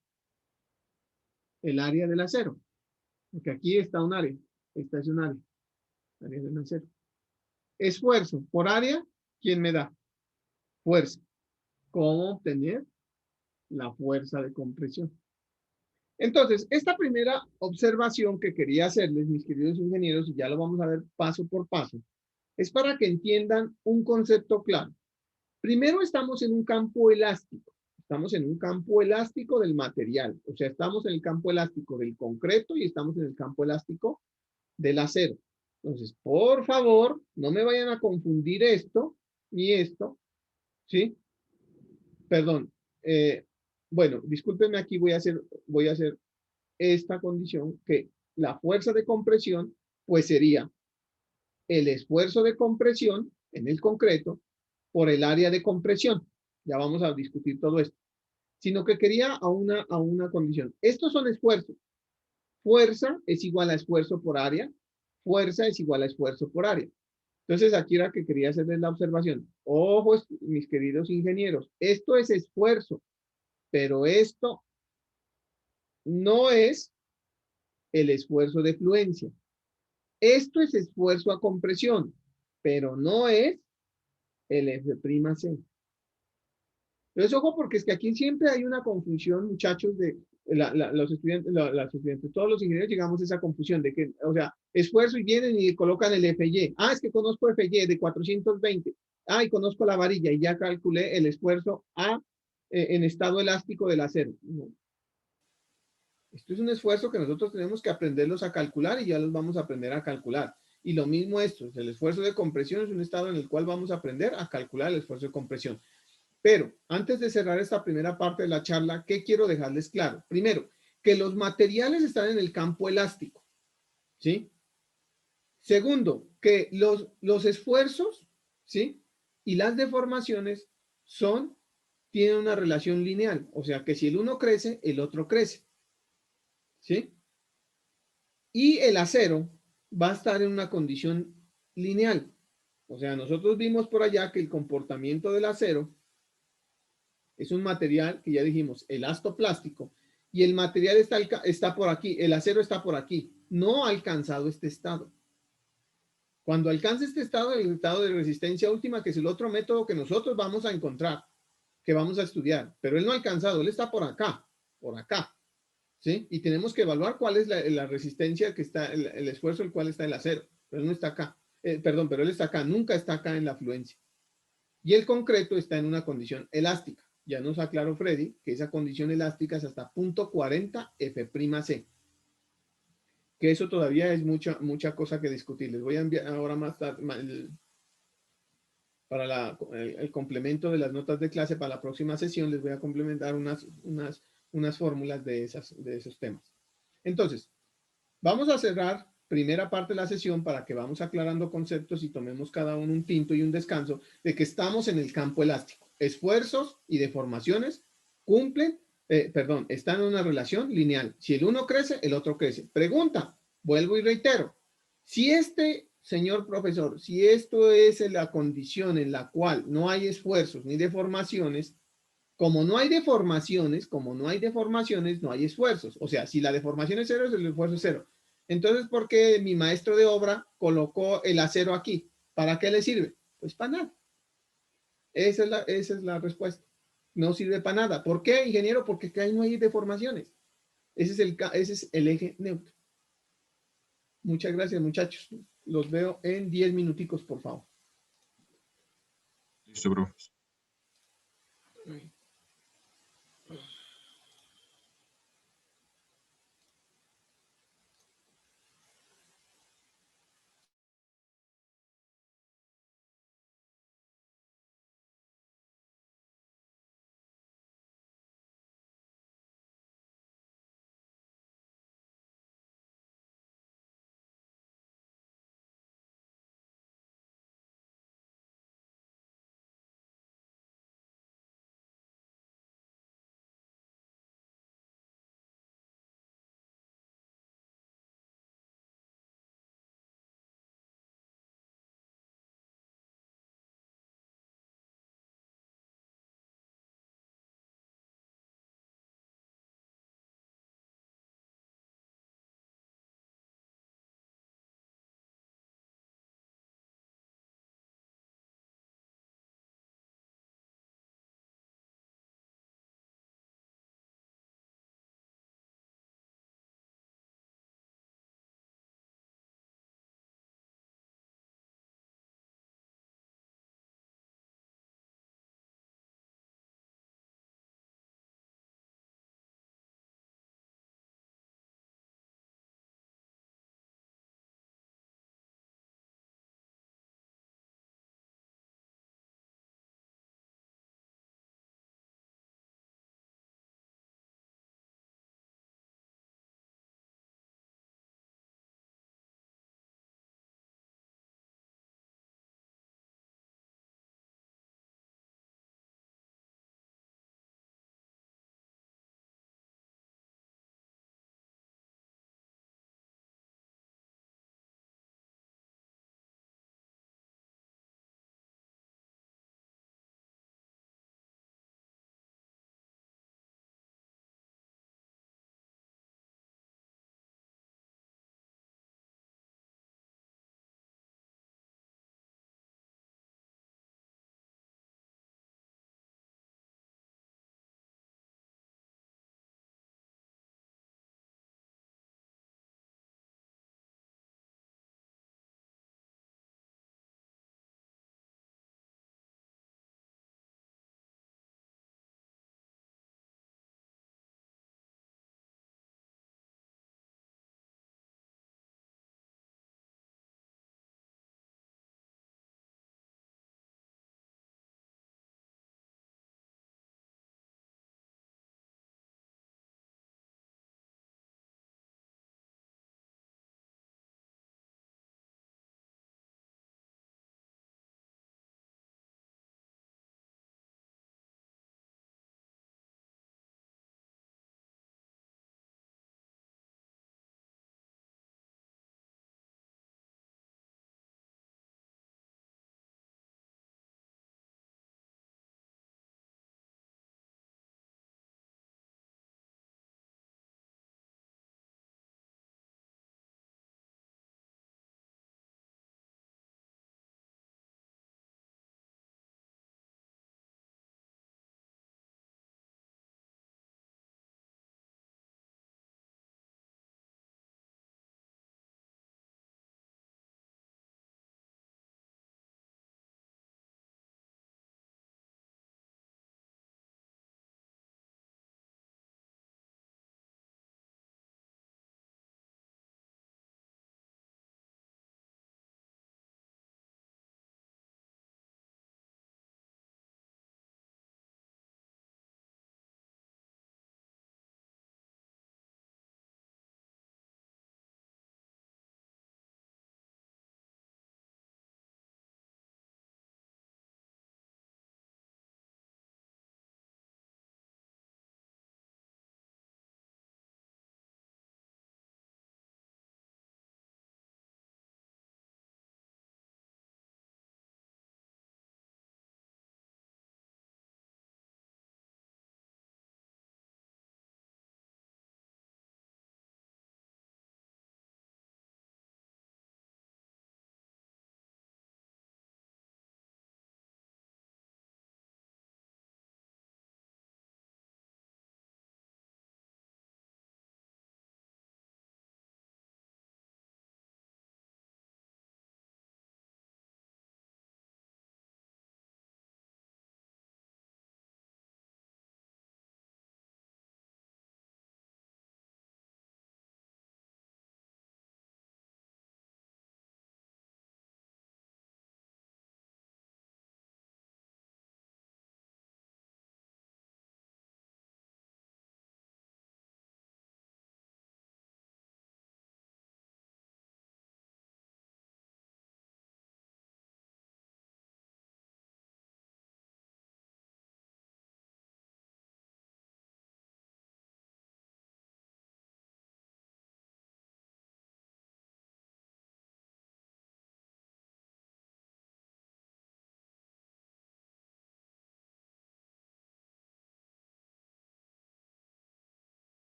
El área del acero. Porque aquí está un área. Esta es un área. Área del acero. Esfuerzo por área, ¿quién me da? Fuerza. ¿Cómo obtener la fuerza de compresión? Entonces, esta primera observación que quería hacerles, mis queridos ingenieros, y ya lo vamos a ver paso por paso, es para que entiendan un concepto claro. Primero estamos en un campo elástico. Estamos en un campo elástico del material. O sea, estamos en el campo elástico del concreto y estamos en el campo elástico del acero. Entonces, por favor, no me vayan a confundir esto ni esto, ¿sí? Perdón. Bueno, discúlpenme aquí, voy a hacer esta condición que la fuerza de compresión, pues sería el esfuerzo de compresión en el concreto por el área de compresión. Ya vamos a discutir todo esto. Sino que quería a una condición. Estos son esfuerzos. Fuerza es igual a esfuerzo por área. Fuerza es igual a esfuerzo por área. Entonces, aquí era que quería hacerles la observación. Ojo, mis queridos ingenieros, esto es esfuerzo, pero esto no es el esfuerzo de fluencia. Esto es esfuerzo a compresión, pero no es el F'C. Entonces, ojo, porque es que aquí siempre hay una confusión, muchachos, los estudiantes, las estudiantes, todos los ingenieros llegamos a esa confusión de que, o sea, esfuerzo y vienen y colocan el FY. Ah, es que conozco FY de 420. Ah, y conozco la varilla y ya calculé el esfuerzo en estado elástico del acero. No. Esto es un esfuerzo que nosotros tenemos que aprenderlos a calcular y ya los vamos a aprender a calcular. Y lo mismo esto, el esfuerzo de compresión es un estado en el cual vamos a aprender a calcular el esfuerzo de compresión. Pero antes de cerrar esta primera parte de la charla, ¿qué quiero dejarles claro? Primero, que los materiales están en el campo elástico, ¿sí? Segundo, que los esfuerzos, ¿sí? Y las deformaciones tienen una relación lineal, o sea que si el uno crece, el otro crece, ¿sí? Y el acero va a estar en una condición lineal. O sea, nosotros vimos por allá que el comportamiento del acero es un material que ya dijimos, elastoplástico, y el material está por aquí, el acero está por aquí, no ha alcanzado este estado. Cuando alcance este estado, el estado de resistencia última, que es el otro método que nosotros vamos a encontrar, que vamos a estudiar, pero él no ha alcanzado, él está por acá, ¿sí? Y tenemos que evaluar cuál es la resistencia que está, el esfuerzo el cual está el acero, pero él no está acá, perdón, pero él está acá, nunca está acá en la fluencia. Y el concreto está en una condición elástica. Ya nos aclaró Freddy que esa condición elástica es hasta 0.40 F'C. Que eso todavía es mucha cosa que discutir. Les voy a enviar ahora más tarde para el complemento de las notas de clase para la próxima sesión. Les voy a complementar unas fórmulas de esos temas. Entonces, vamos a cerrar primera parte de la sesión para que vamos aclarando conceptos y tomemos cada uno un tinto y un descanso de que estamos en el campo elástico. Esfuerzos y deformaciones están en una relación lineal. Si el uno crece, el otro crece. Pregunta, vuelvo y reitero. Si señor profesor, si esto es la condición en la cual no hay esfuerzos ni deformaciones, como no hay deformaciones, no hay esfuerzos. O sea, si la deformación es cero, el esfuerzo es cero. Entonces, ¿por qué mi maestro de obra colocó el acero aquí? ¿Para qué le sirve? Pues para nada. Esa es la respuesta. No sirve para nada. ¿Por qué, ingeniero? Porque ahí no hay deformaciones. Ese es el eje neutro. Muchas gracias, muchachos. Los veo en 10 minuticos, por favor. Listo, bro.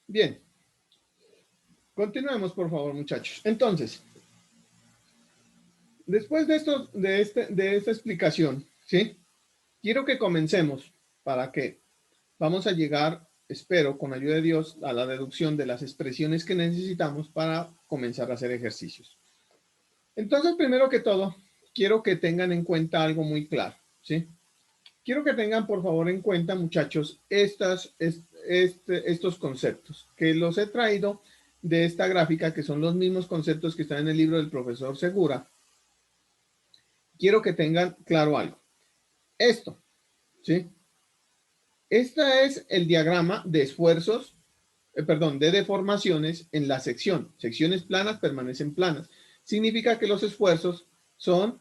Bien. Continuemos, por favor, muchachos. Entonces, después de esto, de esta explicación, ¿sí? Quiero que comencemos para que vamos a llegar, espero, con ayuda de Dios, a la deducción de las expresiones que necesitamos para comenzar a hacer ejercicios. Entonces, primero que todo, quiero que tengan en cuenta algo muy claro, ¿sí? Quiero que tengan, por favor, en cuenta, muchachos, estos conceptos, que los he traído de esta gráfica, que son los mismos conceptos que están en el libro del profesor Segura. Quiero que tengan claro algo. Esto, ¿sí? Este es el diagrama de esfuerzos, de deformaciones en la sección. Secciones planas permanecen planas. Significa que los esfuerzos son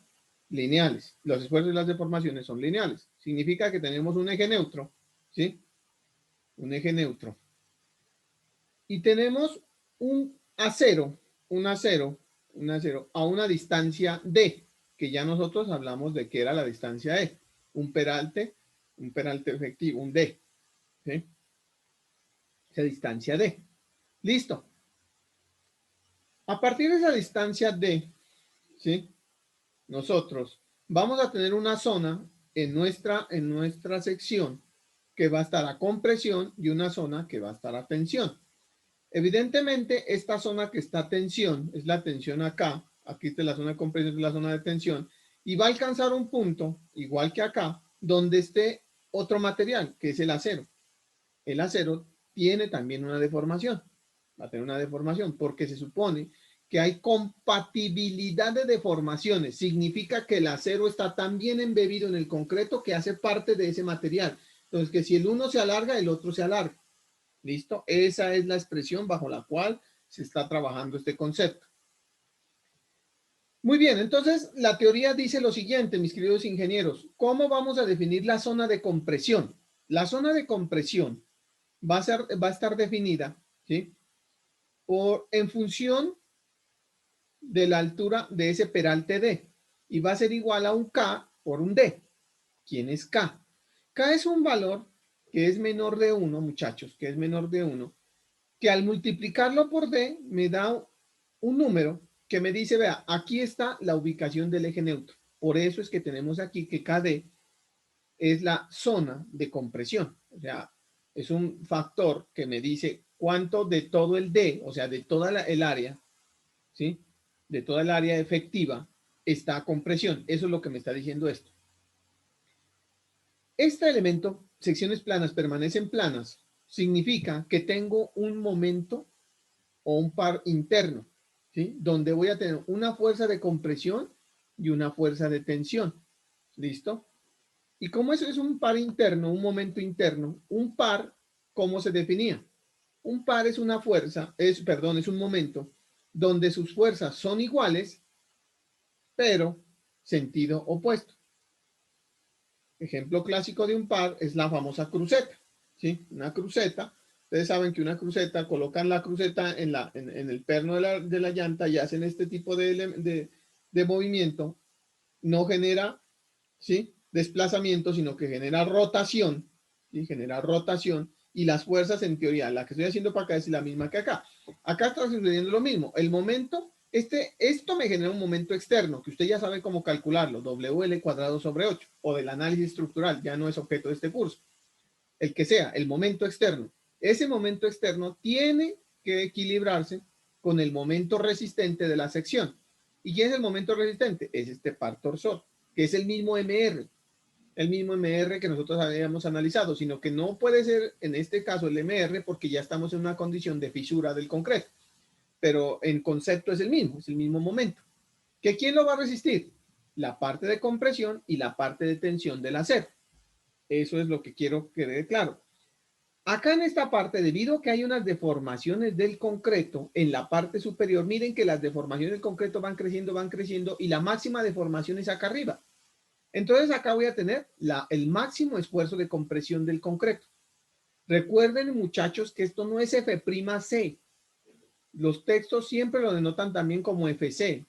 lineales. Los esfuerzos y las deformaciones son lineales. Significa que tenemos un eje neutro, ¿sí? Un eje neutro. Y tenemos un acero a una distancia D, que ya nosotros hablamos de que era la distancia E. Un peralte efectivo, un D, ¿sí? Esa distancia D. Listo. A partir de esa distancia D, ¿sí? Nosotros vamos a tener una zona en nuestra sección que va a estar a compresión y una zona que va a estar a tensión. Evidentemente, esta zona que está a tensión es la tensión acá. Aquí está la zona de compresión, es la zona de tensión. Y va a alcanzar un punto, igual que acá, donde esté otro material, que es el acero. El acero tiene también una deformación. Va a tener una deformación porque se supone que hay compatibilidad de deformaciones. Significa que el acero está tan bien embebido en el concreto que hace parte de ese material. Entonces, que si el uno se alarga, el otro se alarga. ¿Listo? Esa es la expresión bajo la cual se está trabajando este concepto. Muy bien, entonces la teoría dice lo siguiente, mis queridos ingenieros. ¿Cómo vamos a definir la zona de compresión? La zona de compresión va a estar definida, ¿sí? En función de la altura de ese peralte D. Y va a ser igual a un K por un D. ¿Quién es K? K es un valor que es menor de 1, muchachos, que es menor de 1, que al multiplicarlo por D me da un número que me dice, vea, aquí está la ubicación del eje neutro. Por eso es que tenemos aquí que KD es la zona de compresión. O sea, es un factor que me dice cuánto de todo el D, o sea, de toda el área, ¿sí? De toda el área efectiva está a compresión. Eso es lo que me está diciendo esto. Este elemento, secciones planas permanecen planas, significa que tengo un momento o un par interno, ¿sí? Donde voy a tener una fuerza de compresión y una fuerza de tensión. ¿Listo? Y como eso es un par interno, un momento interno, un par, ¿cómo se definía? Un par es una fuerza, es un momento donde sus fuerzas son iguales, pero sentido opuesto. Ejemplo clásico de un par es la famosa cruceta, ¿sí? Una cruceta. Ustedes saben que una cruceta, colocan la cruceta en el perno de la llanta y hacen este tipo de movimiento. No genera, ¿sí? Desplazamiento, sino que genera rotación, ¿sí? Genera rotación y las fuerzas, en teoría, la que estoy haciendo para acá es la misma que acá. Acá está sucediendo lo mismo. El momento, esto me genera un momento externo, que usted ya sabe cómo calcularlo, WL cuadrado sobre 8, o del análisis estructural, ya no es objeto de este curso. El que sea, el momento externo. Ese momento externo tiene que equilibrarse con el momento resistente de la sección. ¿Y quién es el momento resistente? Es este par torsor, que es el mismo MR. El mismo MR que nosotros habíamos analizado, sino que no puede ser en este caso el MR porque ya estamos en una condición de fisura del concreto. Pero en concepto es el mismo momento. ¿Que quién lo va a resistir? La parte de compresión y la parte de tensión del acero. Eso es lo que quiero que quede claro. Acá en esta parte, debido a que hay unas deformaciones del concreto en la parte superior, miren que las deformaciones del concreto van creciendo y la máxima deformación es acá arriba. Entonces acá voy a tener el máximo esfuerzo de compresión del concreto. Recuerden, muchachos, que esto no es F'C. Los textos siempre lo denotan también como FC,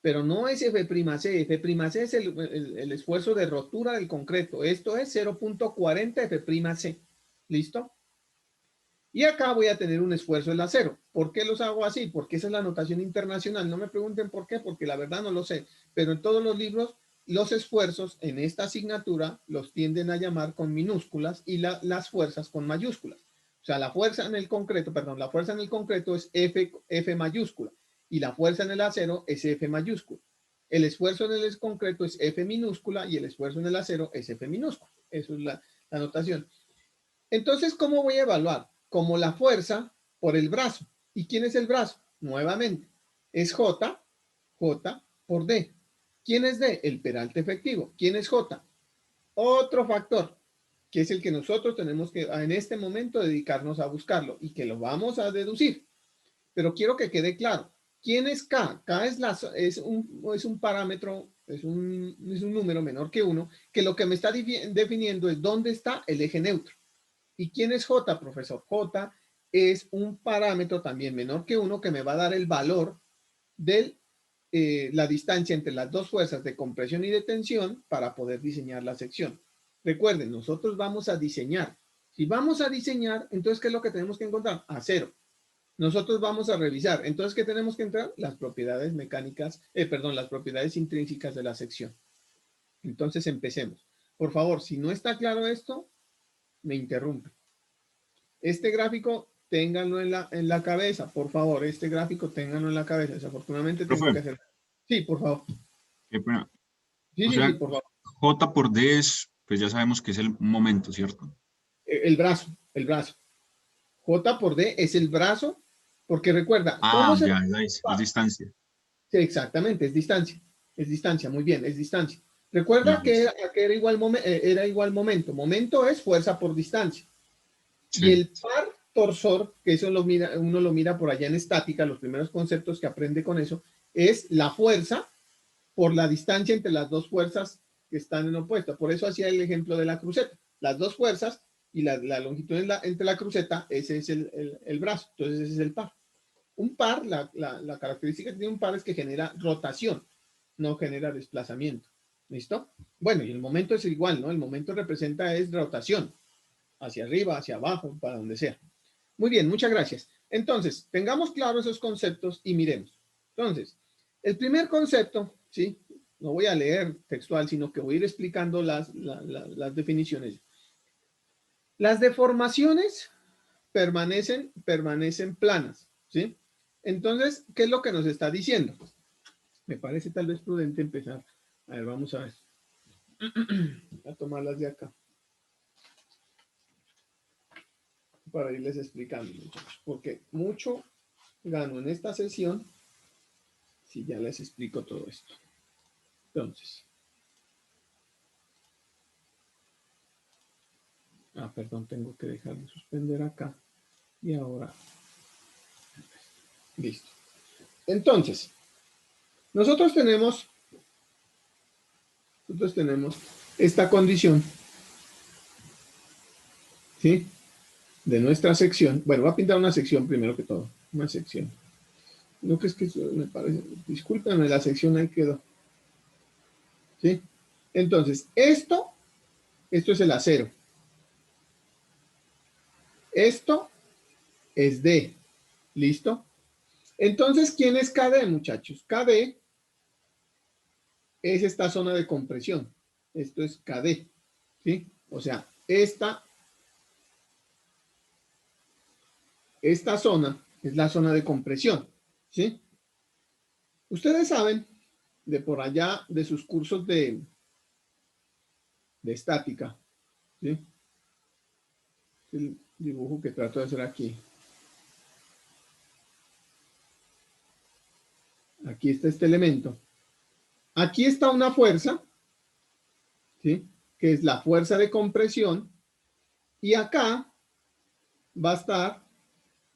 pero no es F'C. F'C es el esfuerzo de rotura del concreto. Esto es 0.40 F'C. ¿Listo? Y acá voy a tener un esfuerzo del acero. ¿Por qué los hago así? Porque esa es la notación internacional. No me pregunten por qué, porque la verdad no lo sé. Pero en todos los libros, los esfuerzos en esta asignatura los tienden a llamar con minúsculas y las fuerzas con mayúsculas. O sea, la fuerza en el concreto, perdón, la fuerza en el concreto es F mayúscula y la fuerza en el acero es F mayúscula. El esfuerzo en el concreto es F minúscula y el esfuerzo en el acero es F minúscula. Eso es la notación. Entonces, ¿cómo voy a evaluar? Como la fuerza por el brazo. ¿Y quién es el brazo? Nuevamente, es J por D. ¿Quién es D? El peralte efectivo. ¿Quién es J? Otro factor, que es el que nosotros tenemos que en este momento dedicarnos a buscarlo y que lo vamos a deducir. Pero quiero que quede claro. ¿Quién es K? K es un parámetro, es un número menor que 1, que lo que me está definiendo es dónde está el eje neutro. ¿Y quién es J, profesor? J es un parámetro también menor que 1 que me va a dar el valor de la distancia entre las dos fuerzas de compresión y de tensión para poder diseñar la sección. Recuerden, nosotros vamos a diseñar. Si vamos a diseñar, entonces, ¿qué es lo que tenemos que encontrar? Acero. Nosotros vamos a revisar. Entonces, ¿qué tenemos que entrar? Las propiedades mecánicas, las propiedades intrínsecas de la sección. Entonces, empecemos. Por favor, si no está claro esto, me interrumpe. Este gráfico, ténganlo en la cabeza, por favor. Este gráfico, ténganlo en la cabeza. Desafortunadamente, tengo que hacer. Sí, por favor. Qué pena. Sí, O sí, sea, sí, por favor. J por D es, pues ya sabemos que es el momento, ¿cierto? El brazo, el brazo. J por D es el brazo, porque recuerda, ¿cómo se... Ya es distancia. Sí, exactamente, es distancia. Es distancia, muy bien, es distancia. Recuerda Ya, que era igual momento. Momento es fuerza por distancia. sí. Y el par torsor, que eso uno lo mira por allá en estática, los primeros conceptos que aprende con eso, es la fuerza por la distancia entre las dos fuerzas que están en opuesta. Por eso hacía el ejemplo de la cruceta. Las dos fuerzas y la longitud entre la cruceta, ese es el brazo. Entonces ese es el par. Un par, la característica que tiene un par es que genera rotación, no genera desplazamiento. ¿Listo? Bueno, y el momento es igual, ¿no? El momento representa es rotación, hacia arriba, hacia abajo, para donde sea. Muy bien, muchas gracias. Entonces, tengamos claros esos conceptos y miremos. Entonces, el primer concepto, ¿sí? No voy a leer textual, sino que voy a ir explicando las definiciones. Las deformaciones permanecen planas, ¿sí? Entonces, ¿qué es lo que nos está diciendo? Me parece tal vez prudente empezar. A ver, vamos a ver. A tomarlas de acá. Para irles explicando, muchachos, porque mucho gano en esta sesión si ya les explico todo esto. Entonces, perdón, tengo que dejar de suspender acá y ahora, listo. Entonces, nosotros tenemos esta condición, ¿sí? De nuestra sección. Bueno, voy a pintar una sección primero que todo, una sección. No que es que eso me parece, discúlpenme, la sección ahí quedó. ¿Sí? Entonces, esto es el acero. Esto es D. ¿Listo? Entonces, ¿quién es KD, muchachos? KD es esta zona de compresión. Esto es KD. ¿Sí? O sea, esta zona es la zona de compresión. ¿Sí? Ustedes saben de por allá de sus cursos de estática. ¿Sí? El dibujo que trato de hacer aquí. Aquí está este elemento. Aquí está una fuerza, ¿sí? Que es la fuerza de compresión. Y acá va a estar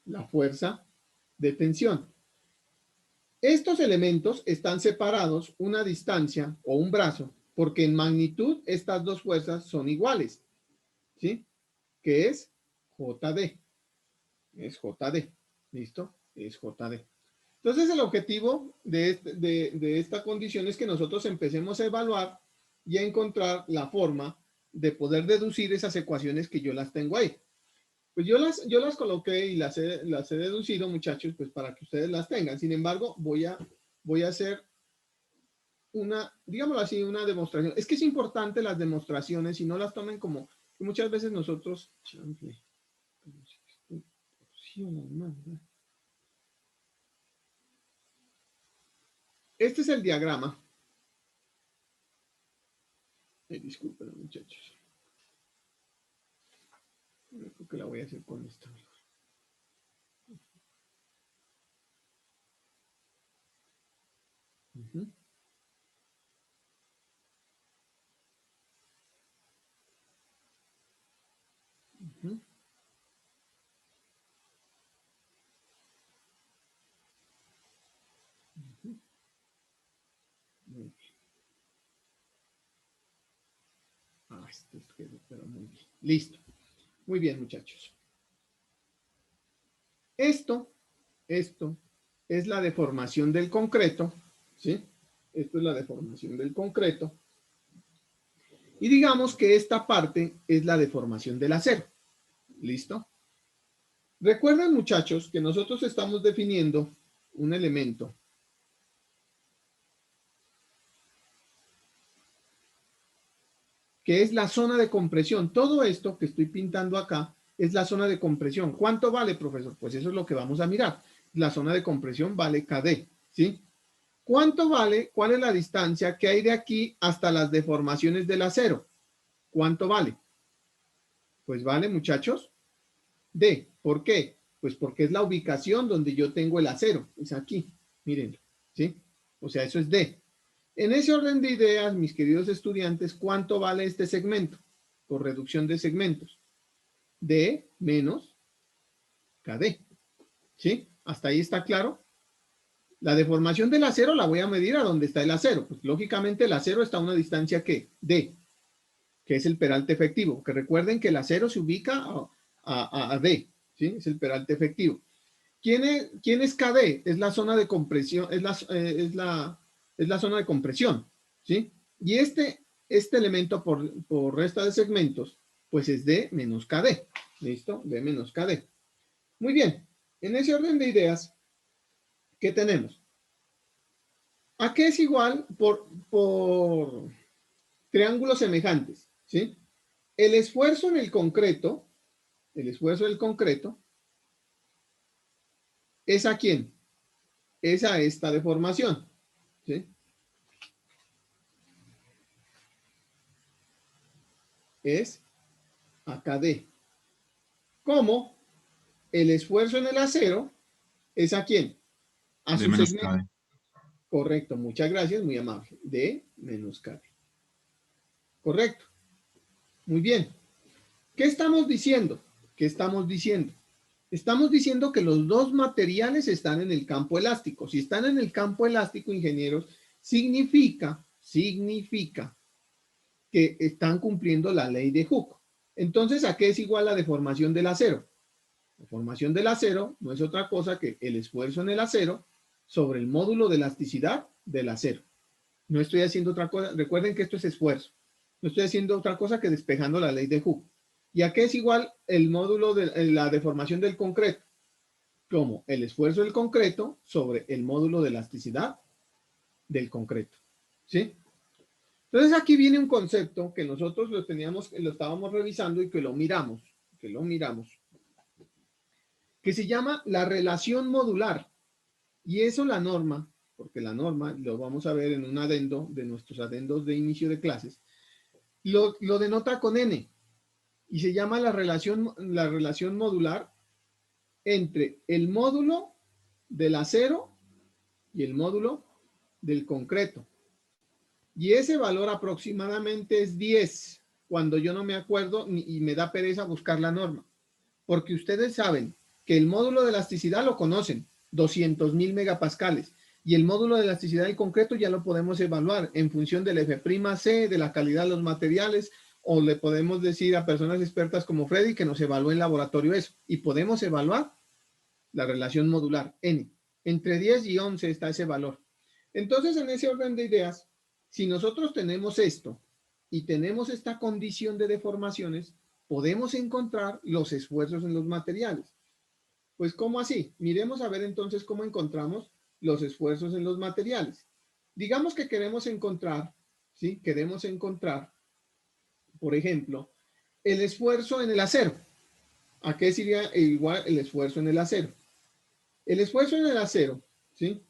la fuerza de tensión. Estos elementos están separados una distancia o un brazo, porque en magnitud estas dos fuerzas son iguales, ¿sí? Que es JD. Es JD. ¿Listo? Es JD. Entonces el objetivo de esta condición es que nosotros empecemos a evaluar y a encontrar la forma de poder deducir esas ecuaciones que yo las tengo ahí. Pues yo las coloqué y las he deducido, muchachos, pues para que ustedes las tengan. Sin embargo, voy a hacer una, digámoslo así, una demostración. Es que es importante las demostraciones y no las tomen como, que muchas veces nosotros... Este es el diagrama. Disculpen, muchachos. Creo que la voy a hacer con esto. Uh-huh. Uh-huh. Uh-huh. Muy bien. Esto quedó, pero muy bien. Listo. Muy bien, muchachos. Esto es la deformación del concreto, ¿sí? Esto es la deformación del concreto. Y digamos que esta parte es la deformación del acero. ¿Listo? Recuerden, muchachos, que nosotros estamos definiendo un elemento que es la zona de compresión. Todo esto que estoy pintando acá es la zona de compresión. ¿Cuánto vale, profesor? Pues eso es lo que vamos a mirar. La zona de compresión vale KD, ¿sí? ¿Cuánto vale? ¿Cuál es la distancia que hay de aquí hasta las deformaciones del acero? ¿Cuánto vale? Pues vale, muchachos, D. ¿Por qué? Pues porque es la ubicación donde yo tengo el acero. Es aquí, miren, ¿sí? O sea, eso es D. En ese orden de ideas, mis queridos estudiantes, ¿cuánto vale este segmento? Por reducción de segmentos. D menos KD. ¿Sí? ¿Hasta ahí está claro? La deformación del acero la voy a medir a donde está el acero. Pues lógicamente el acero está a una distancia que D, que es el peralte efectivo. Que recuerden que el acero se ubica a D, ¿sí? Es el peralte efectivo. ¿Quién es KD? Es la zona de compresión, es la zona de compresión, ¿sí? Y este elemento por resta de segmentos, pues es D menos KD. ¿Listo? D menos KD. Muy bien. En ese orden de ideas, ¿qué tenemos? ¿A qué es igual por triángulos semejantes? ¿Sí? El esfuerzo en el concreto, ¿es a quién? Es a esta deformación, ¿sí? Es a KD. ¿Cómo? El esfuerzo en el acero es a quién? A su segmento. Correcto, muchas gracias, muy amable. D menos KD. Correcto. Muy bien. ¿Qué estamos diciendo? ¿Qué estamos diciendo? Estamos diciendo que los dos materiales están en el campo elástico. Si están en el campo elástico, ingenieros, significa que están cumpliendo la ley de Hooke. Entonces, ¿a qué es igual la deformación del acero? La formación del acero no es otra cosa que el esfuerzo en el acero sobre el módulo de elasticidad del acero. No estoy haciendo otra cosa. Recuerden que esto es esfuerzo. No estoy haciendo otra cosa que despejando la ley de Hooke. ¿Y a qué es igual el módulo de la deformación del concreto? Como el esfuerzo del concreto sobre el módulo de elasticidad del concreto. ¿Sí? Entonces aquí viene un concepto que nosotros lo estábamos revisando y que lo miramos, que se llama la relación modular. Y eso la norma, porque la norma, lo vamos a ver en un adendo de nuestros adendos de inicio de clases, lo denota con N. Y se llama la relación modular entre el módulo del acero y el módulo del concreto. Y ese valor aproximadamente es 10, cuando yo no me acuerdo y me da pereza buscar la norma. Porque ustedes saben que el módulo de elasticidad lo conocen, 200.000 megapascales. Y el módulo de elasticidad del concreto ya lo podemos evaluar en función del F'C, de la calidad de los materiales, o le podemos decir a personas expertas como Freddy que nos evalúe en laboratorio eso. Y podemos evaluar la relación modular, N. Entre 10 y 11 está ese valor. Entonces, en ese orden de ideas, si nosotros tenemos esto y tenemos esta condición de deformaciones, podemos encontrar los esfuerzos en los materiales. Pues, ¿cómo así? Miremos a ver entonces cómo encontramos los esfuerzos en los materiales. Digamos que queremos encontrar, ¿sí? Queremos encontrar, por ejemplo, el esfuerzo en el acero. ¿A qué sería igual el esfuerzo en el acero? El esfuerzo en el acero, ¿sí?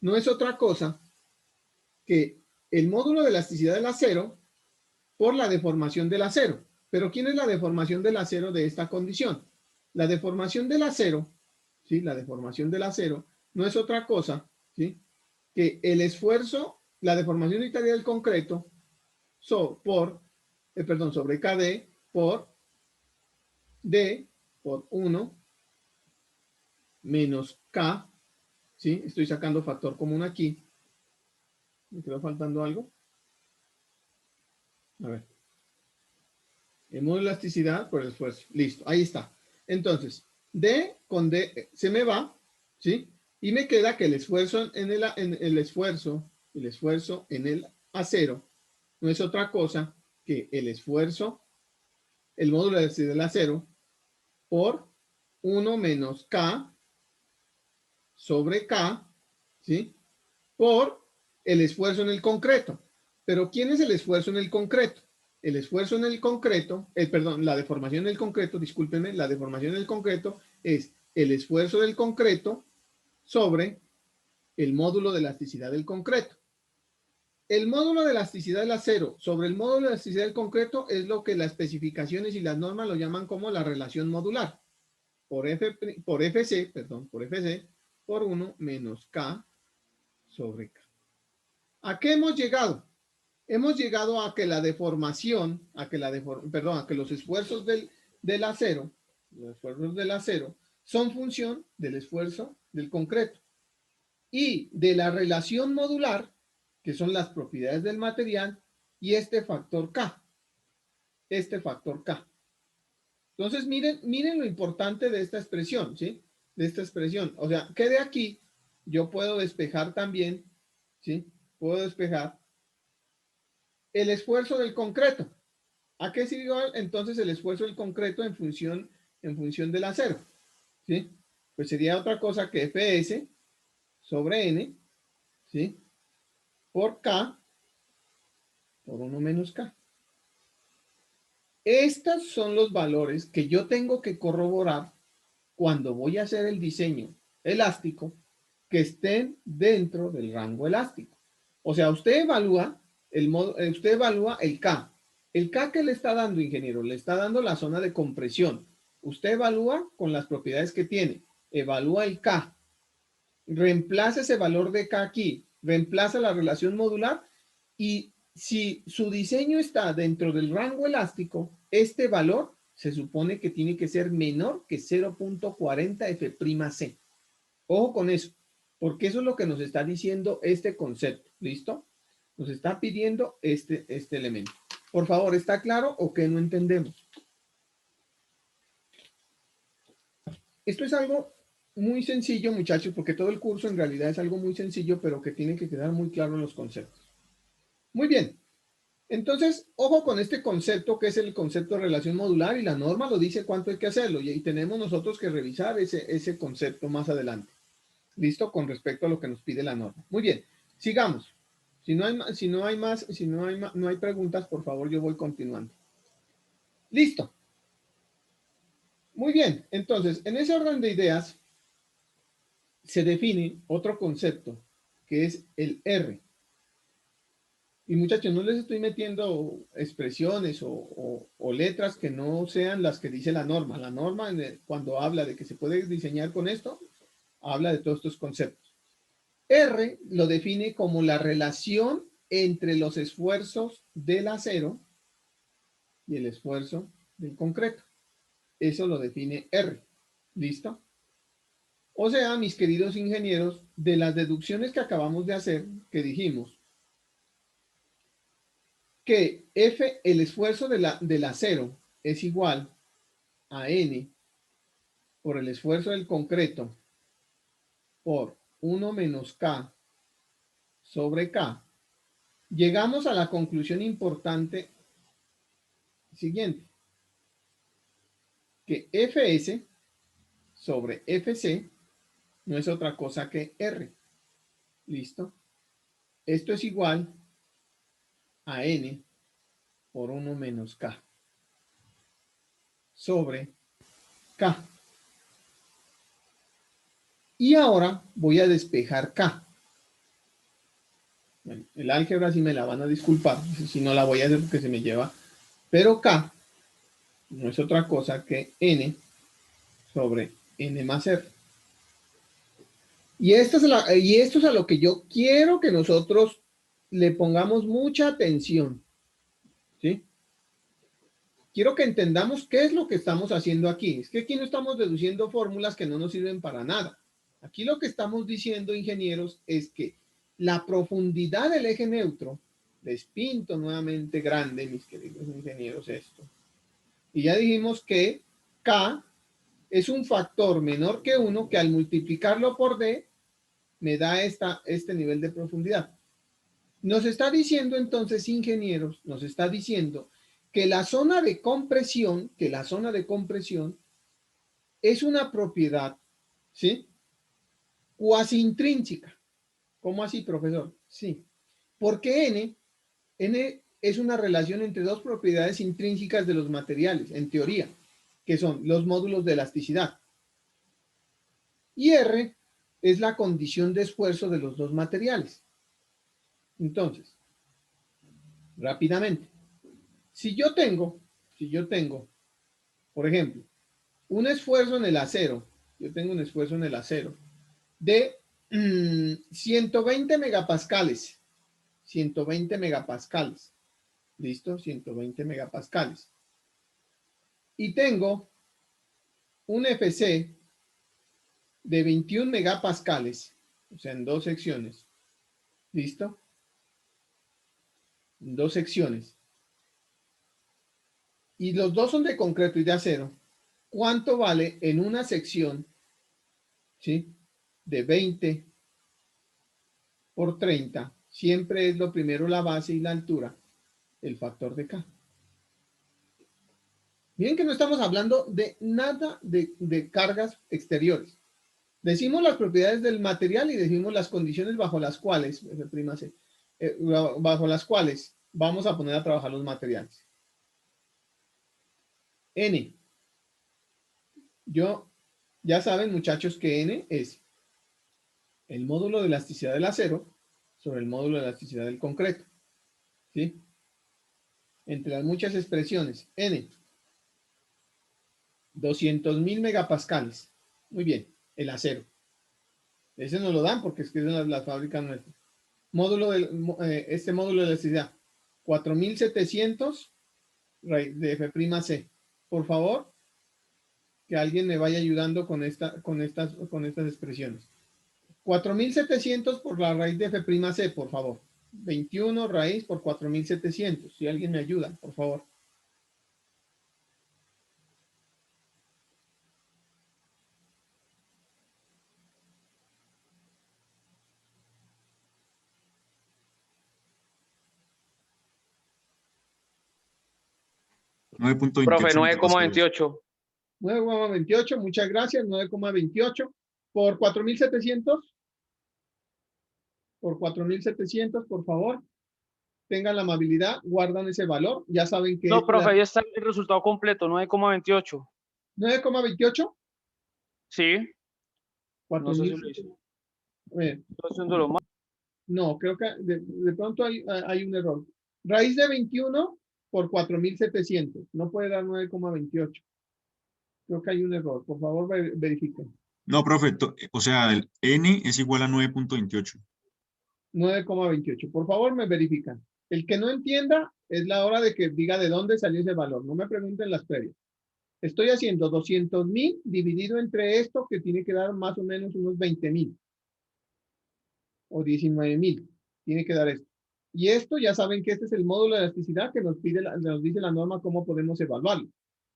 No es otra cosa que el módulo de elasticidad del acero por la deformación del acero. Pero ¿quién es la deformación del acero de esta condición? La deformación del acero, ¿sí? La deformación del acero no es otra cosa, ¿sí? Que el esfuerzo, la deformación unitaria del concreto sobre KD por D por 1 menos K, ¿sí? Estoy sacando factor común aquí. ¿Me quedó faltando algo? A ver. El módulo de elasticidad por el esfuerzo. Listo, ahí está. Entonces, D con D se me va, ¿sí? Y me queda que el esfuerzo en el esfuerzo en el acero no es otra cosa que el esfuerzo, el módulo de elasticidad del acero por 1 menos K sobre K, ¿sí? Por el esfuerzo en el concreto. Pero ¿quién es el esfuerzo en el concreto? El esfuerzo en el concreto, perdón, la deformación en el concreto, discúlpenme, la deformación en el concreto es el esfuerzo del concreto sobre el módulo de elasticidad del concreto. El módulo de elasticidad del acero sobre el módulo de elasticidad del concreto es lo que las especificaciones y las normas lo llaman como la relación modular. Por FC por 1 menos K sobre K. ¿A qué hemos llegado? Hemos llegado a que la deformación, a que los esfuerzos del acero, son función del esfuerzo del concreto y de la relación modular, que son las propiedades del material, y este factor K. Entonces, miren lo importante de esta expresión, ¿sí? De esta expresión. O sea, que de aquí yo puedo despejar también, ¿sí? Puedo despejar el esfuerzo del concreto. ¿A qué sirve entonces el esfuerzo del concreto en función del acero? ¿Sí? Pues sería otra cosa que Fs sobre N, ¿sí? Por K, por 1 menos K. Estos son los valores que yo tengo que corroborar cuando voy a hacer el diseño elástico que estén dentro del rango elástico. O sea, usted evalúa el K. El K que le está dando, ingeniero, le está dando la zona de compresión. Usted evalúa con las propiedades que tiene. Evalúa el K. Reemplaza ese valor de K aquí. Reemplaza la relación modular y si su diseño está dentro del rango elástico, este valor se supone que tiene que ser menor que 0.40 F'C. Ojo con eso, porque eso es lo que nos está diciendo este concepto. ¿Listo? Nos está pidiendo este elemento. Por favor, ¿está claro o qué no entendemos? Esto es algo muy sencillo, muchachos, porque todo el curso en realidad es algo muy sencillo, pero que tiene que quedar muy claro en los conceptos. Muy bien. Entonces, ojo con este concepto que es el concepto de relación modular y la norma lo dice cuánto hay que hacerlo y tenemos nosotros que revisar ese concepto más adelante. ¿Listo? Con respecto a lo que nos pide la norma. Muy bien, sigamos. Si no hay preguntas, por favor, yo voy continuando. Listo. Muy bien, entonces, en ese orden de ideas se define otro concepto que es el R. Y muchachos, no les estoy metiendo expresiones o letras que no sean las que dice la norma. La norma, cuando habla de que se puede diseñar con esto, habla de todos estos conceptos. R lo define como la relación entre los esfuerzos del acero y el esfuerzo del concreto. Eso lo define R. ¿Listo? O sea, mis queridos ingenieros, de las deducciones que acabamos de hacer, que dijimos, que F, el esfuerzo del acero es igual a N por el esfuerzo del concreto por 1 menos K sobre K, llegamos a la conclusión importante siguiente. que Fs sobre Fc no es otra cosa que R. ¿Listo? Esto es igual a N por 1 menos K sobre K. Y ahora voy a despejar K. Bueno, el álgebra sí me la van a disculpar, si no la voy a hacer porque se me lleva. Pero K no es otra cosa que N sobre N más R. Y esto es a lo que yo quiero que nosotros le pongamos mucha atención. ¿Sí? Quiero que entendamos qué es lo que estamos haciendo aquí. Es que aquí no estamos deduciendo fórmulas que no nos sirven para nada. Aquí lo que estamos diciendo, ingenieros, es que la profundidad del eje neutro, les pinto nuevamente grande, mis queridos ingenieros, esto. Y ya dijimos que K es un factor menor que 1 que al multiplicarlo por D me da este nivel de profundidad. Nos está diciendo entonces, ingenieros, nos está diciendo que la zona de compresión, es una propiedad, ¿sí? Cuasi intrínseca. ¿Cómo así, profesor? Sí. Porque N es una relación entre dos propiedades intrínsecas de los materiales, en teoría, que son los módulos de elasticidad. Y R es la condición de esfuerzo de los dos materiales. Entonces, rápidamente, si yo tengo, por ejemplo, un esfuerzo en el acero, yo tengo un esfuerzo en el acero de 120 megapascales, 120 megapascales, ¿listo? 120 megapascales. Y tengo un FC de 21 megapascales, o sea, en dos secciones, ¿listo? En dos secciones. Y los dos son de concreto y de acero. ¿Cuánto vale en una sección, ¿sí? De 20 por 30? Siempre es lo primero la base y la altura, el factor de K. Miren que no estamos hablando de nada de cargas exteriores. Decimos las propiedades del material y decimos las condiciones bajo las cuales, bajo las cuales vamos a poner a trabajar los materiales. N. Ya saben, muchachos, que N es el módulo de elasticidad del acero sobre el módulo de elasticidad del concreto. ¿Sí? Entre las muchas expresiones, N, 200.000 megapascales. Muy bien, el acero. Ese nos lo dan porque es que es la fábrica nuestra. Este módulo de elasticidad, 4.700 de F'C. Por favor, que alguien me vaya ayudando con estas expresiones. 4.700 por la raíz de F'C, por favor. 21 raíz por 4.700. Si alguien me ayuda, por favor. Profe, 9,28. 9,28, muchas gracias. 9,28 por 4.700. Por 4.700, por favor. Tengan la amabilidad, guardan ese valor. Ya saben que No, profe, ahí está el resultado completo, 9,28. 9,28. Sí. 4.000. No sé si lo hice. Estoy haciéndolo mal. No, creo que de pronto hay un error. Raíz de 21 por 4.700. No puede dar 9,28. Creo que hay un error. Por favor, verifiquen. No, profe, o sea, el N es igual a 9.28. 9,28. Por favor, me verifican. El que no entienda, es la hora de que diga de dónde salió ese valor. No me pregunten las previas. Estoy haciendo 200.000 dividido entre esto, que tiene que dar más o menos unos 20.000. O 19.000. Tiene que dar esto. Y esto ya saben que este es el módulo de elasticidad que nos dice la norma cómo podemos evaluarlo.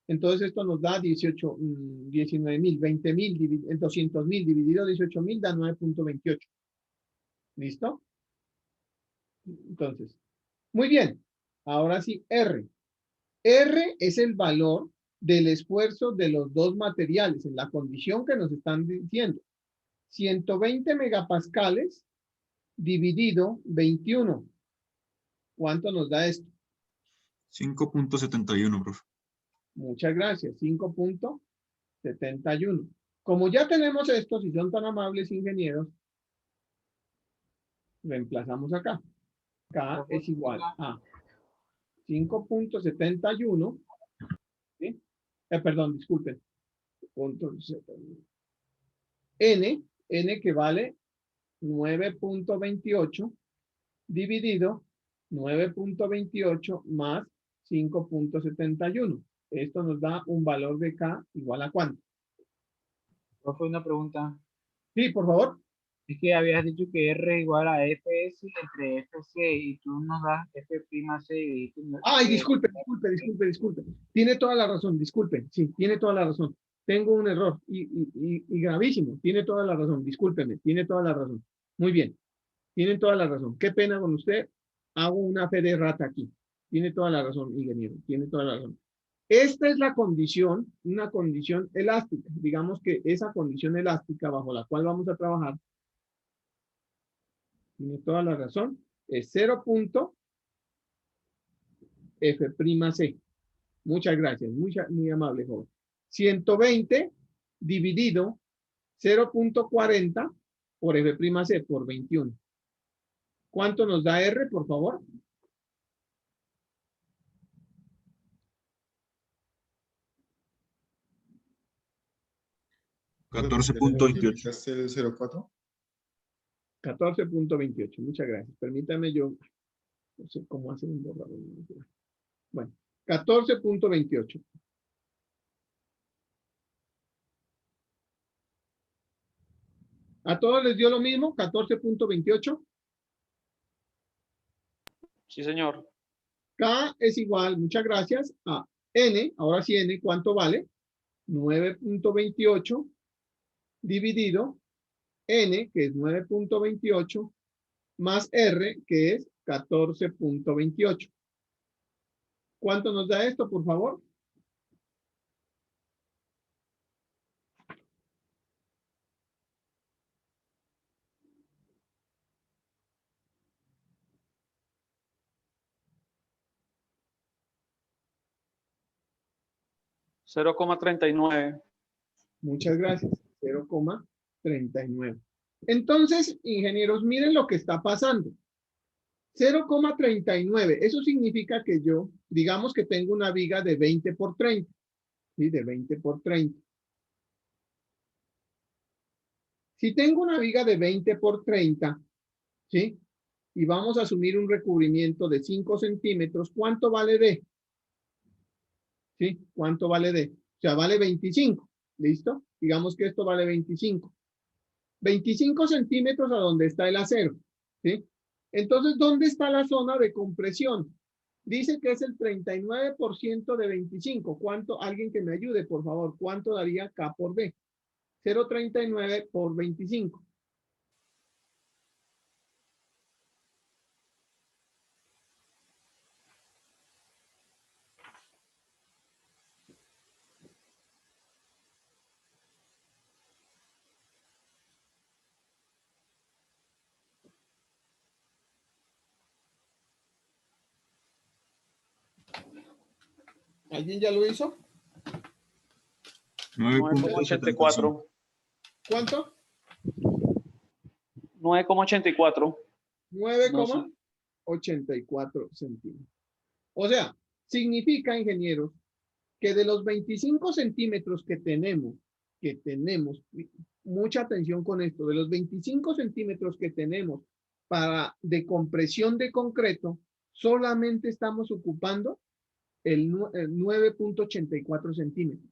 Entonces esto nos da 19.000, 20.000, 200.000 dividido 18.000 da 9,28. ¿Listo? Entonces, muy bien. Ahora sí, R. R es el valor del esfuerzo de los dos materiales en la condición que nos están diciendo. 120 megapascales dividido 21. ¿Cuánto nos da esto? 5.71, profe. Muchas gracias. 5.71. Como ya tenemos esto, si son tan amables, ingenieros, reemplazamos acá. K es igual a 5.71. ¿Sí? Perdón, disculpen. N que vale 9.28 dividido 9.28 más 5.71. Esto nos da un valor de K igual a ¿cuánto? Profe, una pregunta. Sí, por favor. Es que habías dicho que R igual a Fs entre Fc y tú nos das F'C y tú Ay, disculpe. Tiene toda la razón, disculpe. Sí, tiene toda la razón. Tengo un error y gravísimo. Tiene toda la razón, discúlpeme. Tiene toda la razón. Muy bien. Tienen toda la razón. Qué pena con usted. Hago una fe de rata aquí. Tiene toda la razón, ingeniero. Tiene toda la razón. Esta es la condición, una condición elástica. Digamos que esa condición elástica bajo la cual vamos a trabajar, tiene toda la razón, es 0.F'C. Muchas gracias, muy amable, joven. 120 dividido 0.40 por F'C por 21. ¿Cuánto nos da R, por favor? $14.28. 14.28. Muchas gracias. Permítame yo. No sé cómo hacer un borrador. Bueno, 14.28. ¿A todos les dio lo mismo? 14.28. Sí, señor. K es igual, muchas gracias, a N. Ahora sí, N, ¿cuánto vale? 9.28 dividido N, que es 9.28, más R, que es 14.28. ¿Cuánto nos da esto, por favor? $0.39. Muchas gracias. 0,39. Entonces, ingenieros, miren lo que está pasando. 0,39. Eso significa que yo, digamos que tengo una viga de 20 por 30. ¿Sí? De 20 por 30. Si tengo una viga de 20 por 30, ¿sí? Y vamos a asumir un recubrimiento de 5 centímetros, ¿cuánto vale D? ¿Sí? ¿Cuánto vale D? O sea, vale 25. ¿Listo? Digamos que esto vale 25. 25 centímetros a donde está el acero. ¿Sí? Entonces, ¿dónde está la zona de compresión? Dice que es el 39% de 25. ¿Cuánto? Alguien que me ayude, por favor. ¿Cuánto daría K por B? 0,39 por 25. ¿Alguien ya lo hizo? 9,84. ¿Cuánto? 9,84. 9,84 centímetros. O sea, significa, ingenieros, que de los 25 centímetros que tenemos, mucha atención con esto, de los 25 centímetros que tenemos de compresión de concreto, solamente estamos ocupando el 9.84 centímetros.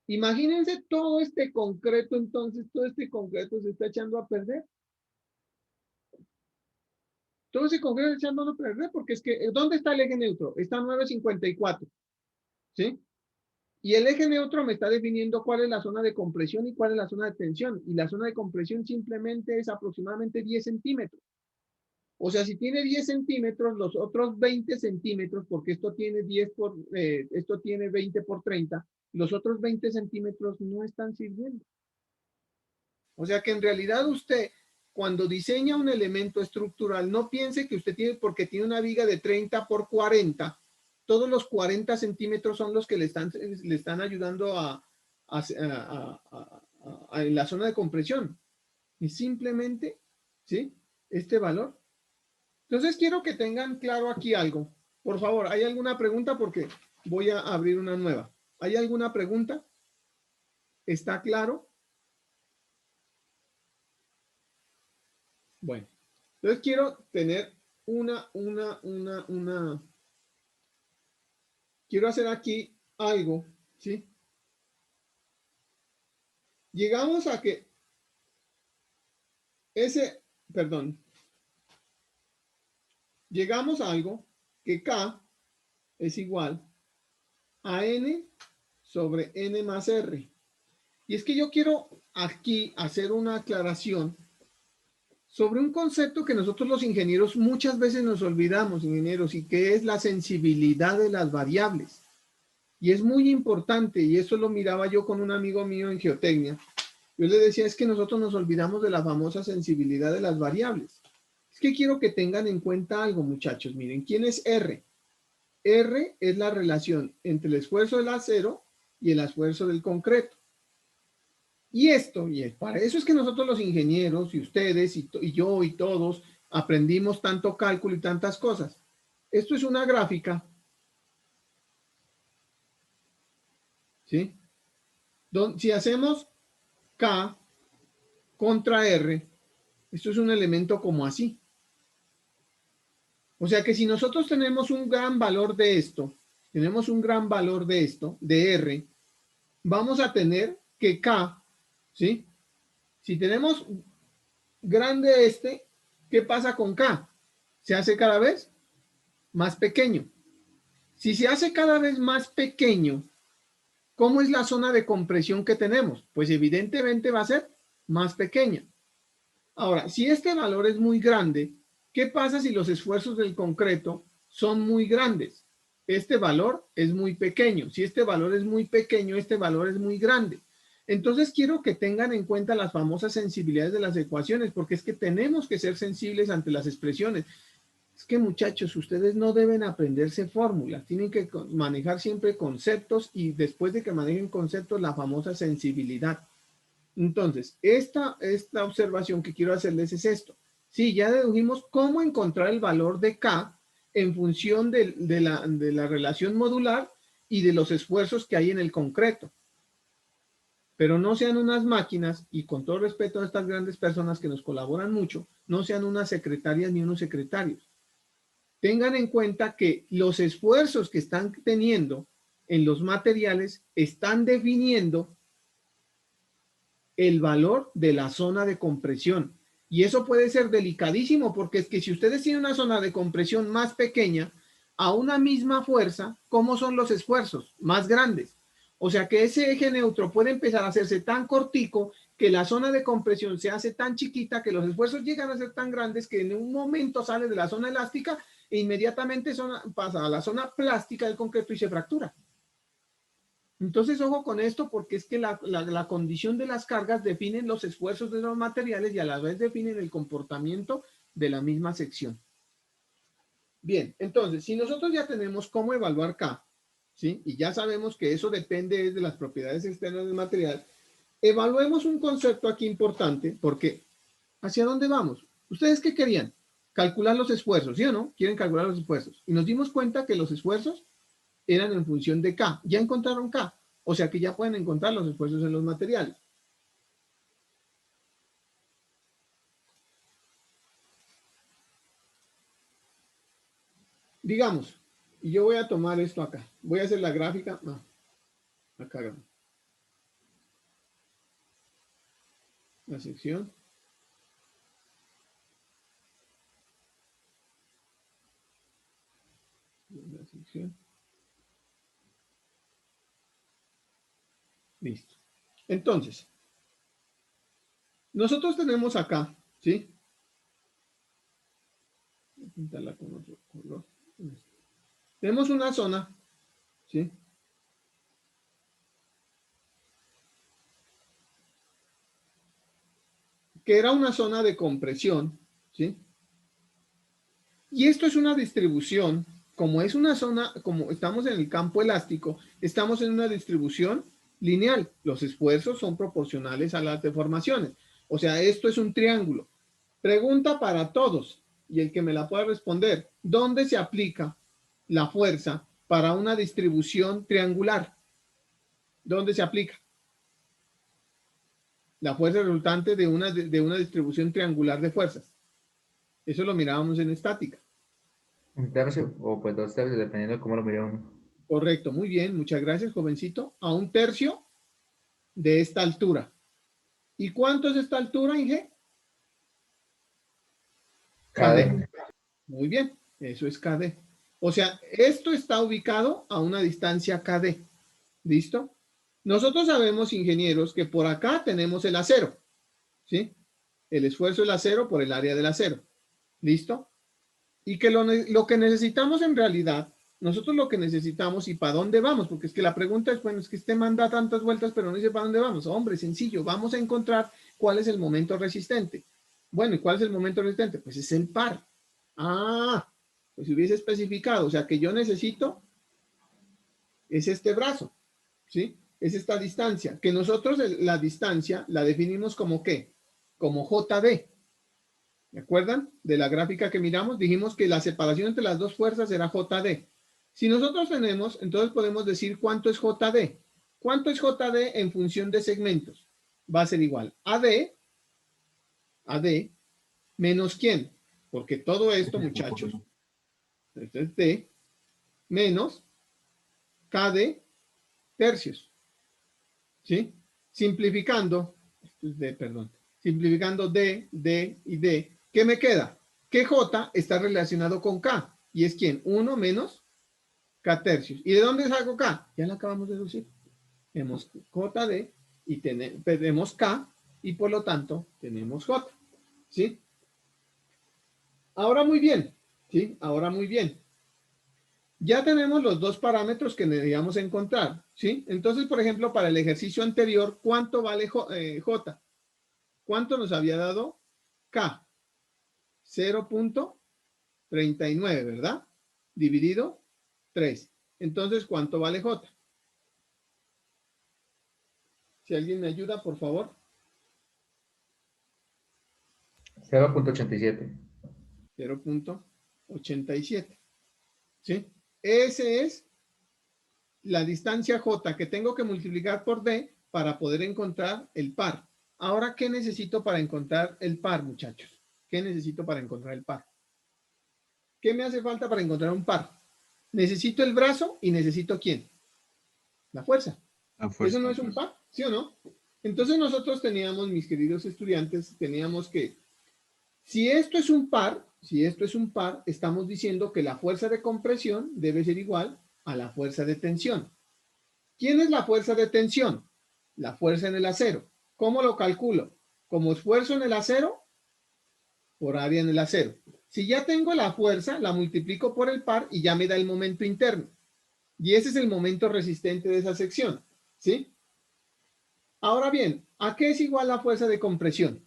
Imagínense todo este concreto, entonces todo este concreto se está echando a perder. Todo ese concreto se está echando a perder porque es que, ¿dónde está el eje neutro? Está 9.54, ¿sí? Y el eje neutro me está definiendo cuál es la zona de compresión y cuál es la zona de tensión. Y la zona de compresión simplemente es aproximadamente 10 centímetros. O sea, si tiene 10 centímetros, los otros 20 centímetros, porque esto tiene 20 por 30, los otros 20 centímetros no están sirviendo. O sea que en realidad usted, cuando diseña un elemento estructural, no piense que usted tiene, porque tiene una viga de 30 por 40, todos los 40 centímetros son los que le están ayudando en la zona de compresión. Y simplemente, ¿sí? Este valor. Entonces quiero que tengan claro aquí algo. Por favor, ¿hay alguna pregunta? Porque voy a abrir una nueva. ¿Hay alguna pregunta? ¿Está claro? Bueno, entonces quiero tener quiero hacer aquí algo, ¿sí? Llegamos a que llegamos a algo que K es igual a N sobre N más R. Y es que yo quiero aquí hacer una aclaración sobre un concepto que nosotros los ingenieros muchas veces nos olvidamos, ingenieros, y que es la sensibilidad de las variables. Y es muy importante, y eso lo miraba yo con un amigo mío en geotecnia. Yo le decía, es que nosotros nos olvidamos de la famosa sensibilidad de las variables. Es que quiero que tengan en cuenta algo, muchachos. Miren, ¿quién es R? R es la relación entre el esfuerzo del acero y el esfuerzo del concreto. Y esto, para eso es que nosotros los ingenieros y ustedes y yo y todos aprendimos tanto cálculo y tantas cosas. Esto es una gráfica, ¿sí? Si hacemos K contra R, esto es un elemento como así. O sea que si nosotros tenemos un gran valor de esto, de R, vamos a tener que K, ¿sí? Si tenemos grande este, ¿qué pasa con K? Se hace cada vez más pequeño. Si se hace cada vez más pequeño, ¿cómo es la zona de compresión que tenemos? Pues evidentemente va a ser más pequeña. Ahora, si este valor es muy grande, ¿qué pasa si los esfuerzos del concreto son muy grandes? Este valor es muy pequeño. Si este valor es muy pequeño, este valor es muy grande. Entonces quiero que tengan en cuenta las famosas sensibilidades de las ecuaciones, porque es que tenemos que ser sensibles ante las expresiones. Es que muchachos, ustedes no deben aprenderse fórmulas, tienen que manejar siempre conceptos y después de que manejen conceptos, la famosa sensibilidad. Entonces, esta observación que quiero hacerles es esto. Sí, ya dedujimos cómo encontrar el valor de K en función de la relación modular y de los esfuerzos que hay en el concreto. Pero no sean unas máquinas, y con todo respeto a estas grandes personas que nos colaboran mucho, no sean unas secretarias ni unos secretarios. Tengan en cuenta que los esfuerzos que están teniendo en los materiales están definiendo el valor de la zona de compresión. Y eso puede ser delicadísimo porque es que si ustedes tienen una zona de compresión más pequeña, a una misma fuerza, ¿cómo son los esfuerzos? Más grandes. O sea que ese eje neutro puede empezar a hacerse tan cortico que la zona de compresión se hace tan chiquita que los esfuerzos llegan a ser tan grandes que en un momento sale de la zona elástica e inmediatamente pasa a la zona plástica del concreto y se fractura. Entonces, ojo con esto porque es que la condición de las cargas definen los esfuerzos de los materiales y a la vez definen el comportamiento de la misma sección. Bien, entonces, si nosotros ya tenemos cómo evaluar K, ¿sí? Y ya sabemos que eso depende de las propiedades externas del material, evaluemos un concepto aquí importante porque ¿hacia dónde vamos? ¿Ustedes qué querían? Calcular los esfuerzos, ¿sí o no? Quieren calcular los esfuerzos. Y nos dimos cuenta que los esfuerzos eran en función de K. Ya encontraron K. O sea que ya pueden encontrar los esfuerzos en los materiales. Digamos, y yo voy a tomar esto acá. Voy a hacer la gráfica. No, acá. La sección. La sección. Listo. Entonces, nosotros tenemos acá, ¿sí? pintarla con otro color. Tenemos una zona, ¿sí? Que era una zona de compresión, ¿sí? Y esto es una distribución, como es una zona, como estamos en el campo elástico, estamos en una distribución lineal. Los esfuerzos son proporcionales a las deformaciones. O sea, esto es un triángulo. Pregunta para todos, y el que me la pueda responder, ¿dónde se aplica la fuerza para una distribución triangular? ¿Dónde se aplica? La fuerza resultante de una distribución triangular de fuerzas. Eso lo mirábamos en estática. Un tercio o pues 2 tercios, dependiendo de cómo lo mire uno. Correcto, muy bien, muchas gracias, jovencito. A 1/3 de esta altura. ¿Y cuánto es esta altura, Inge? KD. Muy bien, eso es KD. O sea, esto está ubicado a una distancia KD. ¿Listo? Nosotros sabemos, ingenieros, que por acá tenemos el acero. ¿Sí? El esfuerzo del acero por el área del acero. ¿Listo? Y que lo que necesitamos en realidad, nosotros lo que necesitamos y para dónde vamos, porque es que la pregunta es, bueno, es que este manda tantas vueltas, pero no dice para dónde vamos. Hombre, sencillo, vamos a encontrar cuál es el momento resistente. Bueno, ¿y cuál es el momento resistente? Pues es el par. Ah, pues si hubiese especificado, o sea que yo necesito es este brazo, ¿sí? Es esta distancia, que nosotros la distancia la definimos como ¿qué? Como JD. ¿Me acuerdan? De la gráfica que miramos, dijimos que la separación entre las dos fuerzas era JD. Si nosotros tenemos, entonces podemos decir cuánto es JD. ¿Cuánto es JD en función de segmentos? Va a ser igual AD menos ¿quién? Porque todo esto, muchachos, esto es D menos KD tercios. ¿Sí? Simplificando, esto es D, perdón, simplificando D, D y D, ¿qué me queda? Que J está relacionado con K. ¿Y es quién? 1 menos K tercios. ¿Y de dónde saco K? Ya lo acabamos de deducir. Tenemos JD y tenemos K y por lo tanto tenemos J. ¿Sí? Ahora muy bien. ¿Sí? Ahora muy bien. Ya tenemos los dos parámetros que deberíamos encontrar. ¿Sí? Entonces, por ejemplo, para el ejercicio anterior, ¿cuánto vale J? ¿Cuánto nos había dado K? 0.39, ¿verdad? Dividido 3. Entonces, ¿cuánto vale J? Si alguien me ayuda, por favor. 0.87. 0.87. ¿Sí? Esa es la distancia J que tengo que multiplicar por D para poder encontrar el par. Ahora, ¿qué necesito para encontrar el par, muchachos? ¿Qué necesito para encontrar el par? ¿Qué me hace falta para encontrar un par? Necesito el brazo y necesito ¿quién? La fuerza. La fuerza. ¿Eso no es un par? ¿Sí o no? Entonces nosotros teníamos, mis queridos estudiantes, teníamos que, si esto es un par, estamos diciendo que la fuerza de compresión debe ser igual a la fuerza de tensión. ¿Quién es la fuerza de tensión? La fuerza en el acero. ¿Cómo lo calculo? Como esfuerzo en el acero por área en el acero. Si ya tengo la fuerza, la multiplico por el par y ya me da el momento interno. Y ese es el momento resistente de esa sección. ¿Sí? Ahora bien, ¿a qué es igual la fuerza de compresión?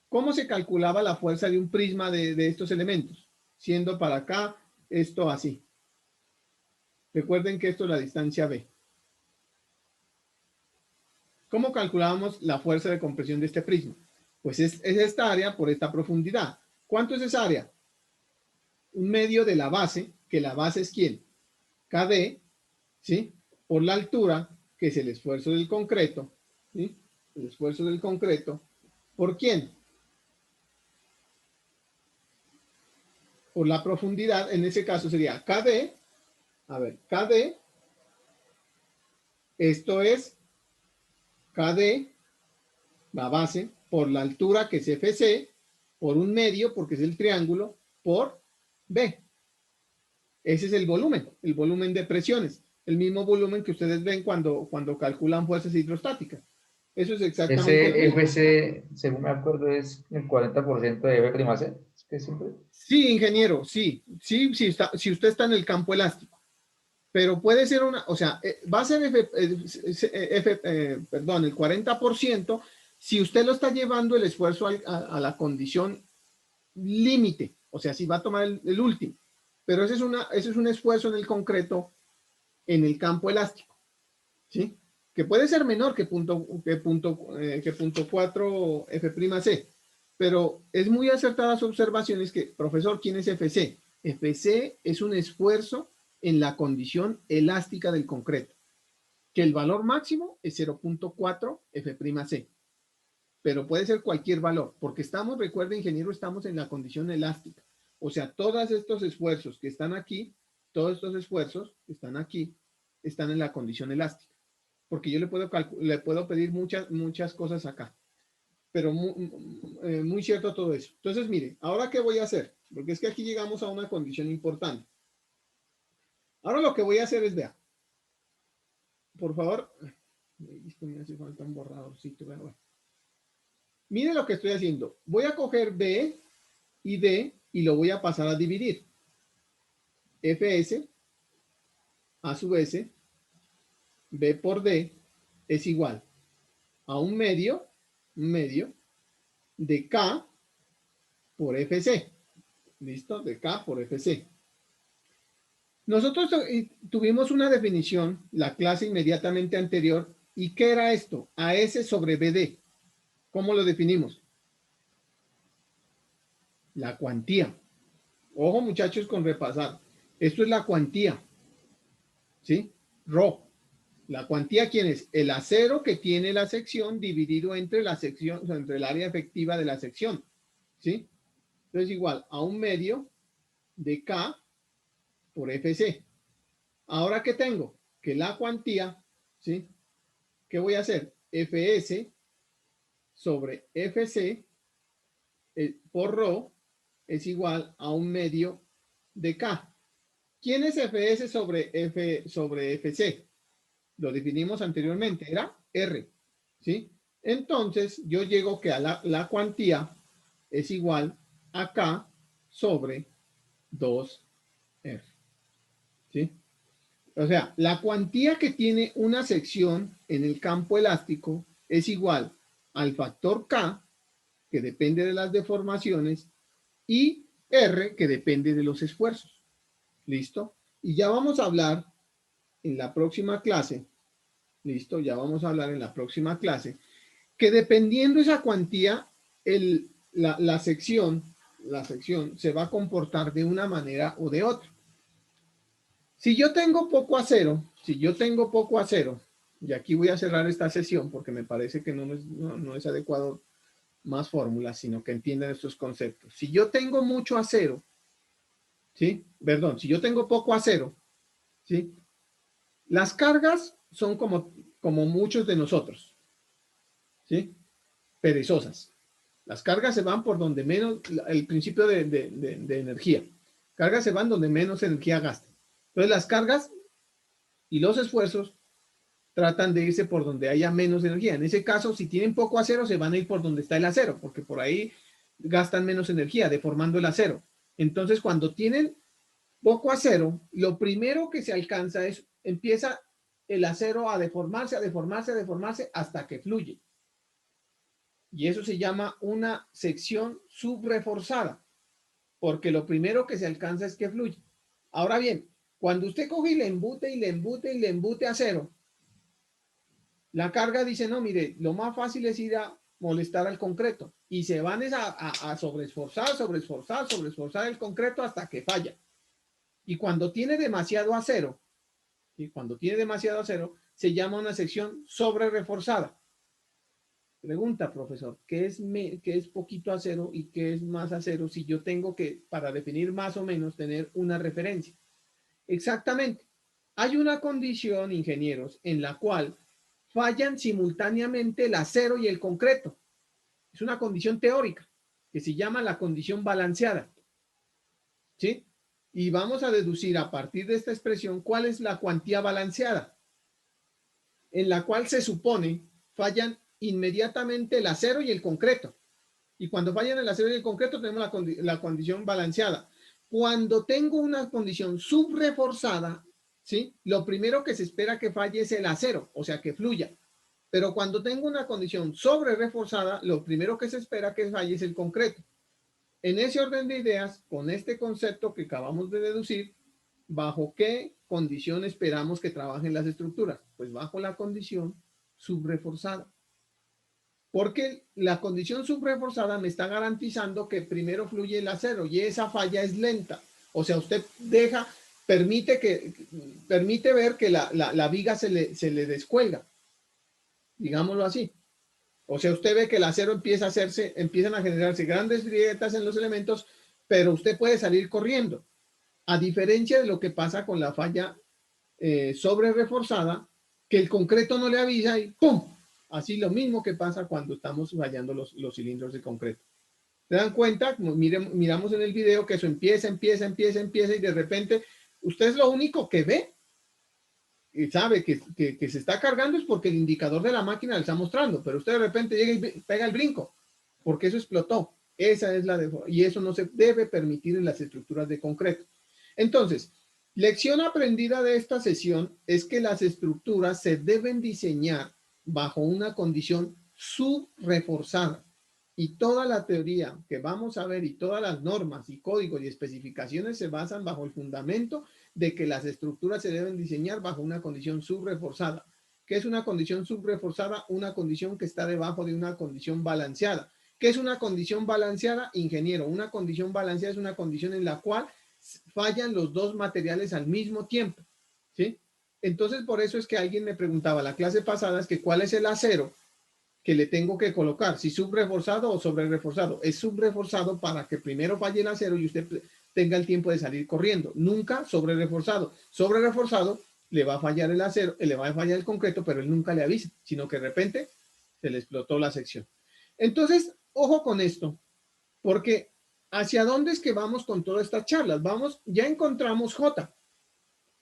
¿Cómo se calculaba la fuerza de un prisma de estos elementos? Siendo para acá esto así. Recuerden que esto es la distancia B. ¿Cómo calculábamos la fuerza de compresión de este prisma? Pues es esta área por esta profundidad. ¿Cuánto es esa área? 1/2 de la base, que la base es ¿quién? KD, ¿sí? Por la altura, que es el esfuerzo del concreto, ¿sí? El esfuerzo del concreto. ¿Por quién? Por la profundidad, en ese caso sería KD, a ver, KD, esto es KD, la base, por la altura que es FC, por 1/2, porque es el triángulo, por B. Ese es el volumen de presiones, el mismo volumen que ustedes ven cuando calculan fuerzas hidrostáticas. Eso es exactamente Ese FC, según me acuerdo, es el 40% de F', ¿Qué simple? Sí, ingeniero, sí, si usted está en el campo elástico, pero puede ser una, o sea, va a ser perdón, el 40% si usted lo está llevando el esfuerzo a la condición límite, o sea, si va a tomar el último, pero ese es un esfuerzo en el concreto en el campo elástico, ¿sí? Que puede ser menor que punto 4 F'C, pero es muy acertada su observación, es que, profesor, ¿quién es FC? FC es un esfuerzo en la condición elástica del concreto, que el valor máximo es 0.4 F'C, pero puede ser cualquier valor, porque estamos, recuerde, ingeniero, estamos en la condición elástica. O sea, todos estos esfuerzos que están aquí, todos estos esfuerzos que están aquí, están en la condición elástica. Porque yo le puedo pedir muchas cosas acá. Pero muy cierto todo eso. Entonces, mire, ¿ahora qué voy a hacer? Porque es que aquí llegamos a una condición importante. Ahora lo que voy a hacer es, vea, por favor, esto me hace falta un borradorcito, bueno. Mire lo que estoy haciendo. Voy a coger B y D y lo voy a pasar a dividir. Fs a su vez, B por D es igual a un medio de K por Fc. ¿Listo? De K por Fc. Nosotros tuvimos una definición, la clase inmediatamente anterior. ¿Y qué era esto? AS sobre BD. ¿Cómo lo definimos? La cuantía. Ojo, muchachos, con repasar. Esto es la cuantía. ¿Sí? Rho. La cuantía, ¿quién es? El acero que tiene la sección dividido entre la sección, o sea, entre el área efectiva de la sección. ¿Sí? Entonces, igual a un medio de K por Fc. Ahora, ¿qué tengo? Que la cuantía, ¿sí? ¿Qué voy a hacer? Fs sobre Fc por Rho es igual a un medio de K. ¿Quién es Fs sobre Fc? Lo definimos anteriormente, era R, ¿sí? Entonces, yo llego que a la cuantía es igual a K sobre 2R, ¿sí? O sea, la cuantía que tiene una sección en el campo elástico es igual al factor K, que depende de las deformaciones, y R, que depende de los esfuerzos. ¿Listo? Y ya vamos a hablar en la próxima clase. ¿Listo? Ya vamos a hablar en la próxima clase que dependiendo esa cuantía, la sección se va a comportar de una manera o de otra. Si yo tengo poco acero, y aquí voy a cerrar esta sesión porque me parece que no es adecuado más fórmulas, sino que entiendan estos conceptos. Si yo tengo mucho acero, ¿sí? Perdón, si yo tengo poco acero, ¿sí? Las cargas son como muchos de nosotros, ¿sí? Perezosas. Las cargas se van por donde menos, el principio de energía. Cargas se van donde menos energía gastan. Entonces las cargas y los esfuerzos tratan de irse por donde haya menos energía. En ese caso, si tienen poco acero, se van a ir por donde está el acero, porque por ahí gastan menos energía, deformando el acero. Entonces, cuando tienen poco acero, lo primero que se alcanza es, empieza el acero a deformarse, hasta que fluye. Y eso se llama una sección subreforzada, porque lo primero que se alcanza es que fluye. Ahora bien, cuando usted coge y le embute acero, la carga dice, no, mire, lo más fácil es ir a molestar al concreto. Y se van a sobreesforzar el concreto hasta que falla. Y cuando tiene demasiado acero, se llama una sección sobrereforzada. Pregunta, profesor, ¿qué es poquito acero y qué es más acero si yo tengo que, para definir más o menos, tener una referencia? Exactamente. Hay una condición, ingenieros, en la cual fallan simultáneamente el acero y el concreto. Es una condición teórica que se llama la condición balanceada. ¿Sí? Y vamos a deducir a partir de esta expresión cuál es la cuantía balanceada, en la cual se supone fallan inmediatamente el acero y el concreto. Y cuando fallan el acero y el concreto tenemos la condición balanceada. Cuando tengo una condición subreforzada, ¿sí? Lo primero que se espera que falle es el acero, o sea, que fluya. Pero cuando tengo una condición sobre reforzada, lo primero que se espera que falle es el concreto. En ese orden de ideas, con este concepto que acabamos de deducir, ¿bajo qué condición esperamos que trabajen las estructuras? Pues bajo la condición subreforzada. Porque la condición subreforzada me está garantizando que primero fluye el acero y esa falla es lenta. O sea, usted permite ver que la viga se le descuelga. Digámoslo así. O sea, usted ve que el acero empiezan a generarse grandes grietas en los elementos, pero usted puede salir corriendo. A diferencia de lo que pasa con la falla sobre reforzada, que el concreto no le avisa y ¡pum! Así lo mismo que pasa cuando estamos fallando los cilindros de concreto. ¿Se dan cuenta? Miramos en el video que eso empieza y de repente usted es lo único que ve y sabe que se está cargando es porque el indicador de la máquina le está mostrando, pero usted de repente llega y pega el brinco porque eso explotó. Esa es y eso no se debe permitir en las estructuras de concreto. Entonces, lección aprendida de esta sesión es que las estructuras se deben diseñar bajo una condición subreforzada. Y toda la teoría que vamos a ver y todas las normas y códigos y especificaciones se basan bajo el fundamento de que las estructuras se deben diseñar bajo una condición subreforzada. ¿Qué es una condición subreforzada? Una condición que está debajo de una condición balanceada. ¿Qué es una condición balanceada? Ingeniero, una condición balanceada es una condición en la cual fallan los dos materiales al mismo tiempo, ¿sí? Entonces, por eso es que alguien me preguntaba la clase pasada, es que ¿cuál es el acero que le tengo que colocar? Si subreforzado o sobrereforzado. Es subreforzado para que primero falle el acero y usted tenga el tiempo de salir corriendo. Nunca sobrereforzado. Sobrereforzado le va a fallar el acero, le va a fallar el concreto, pero él nunca le avisa, sino que de repente se le explotó la sección. Entonces, ojo con esto, porque ¿hacia dónde es que vamos con todas estas charlas? Ya encontramos J.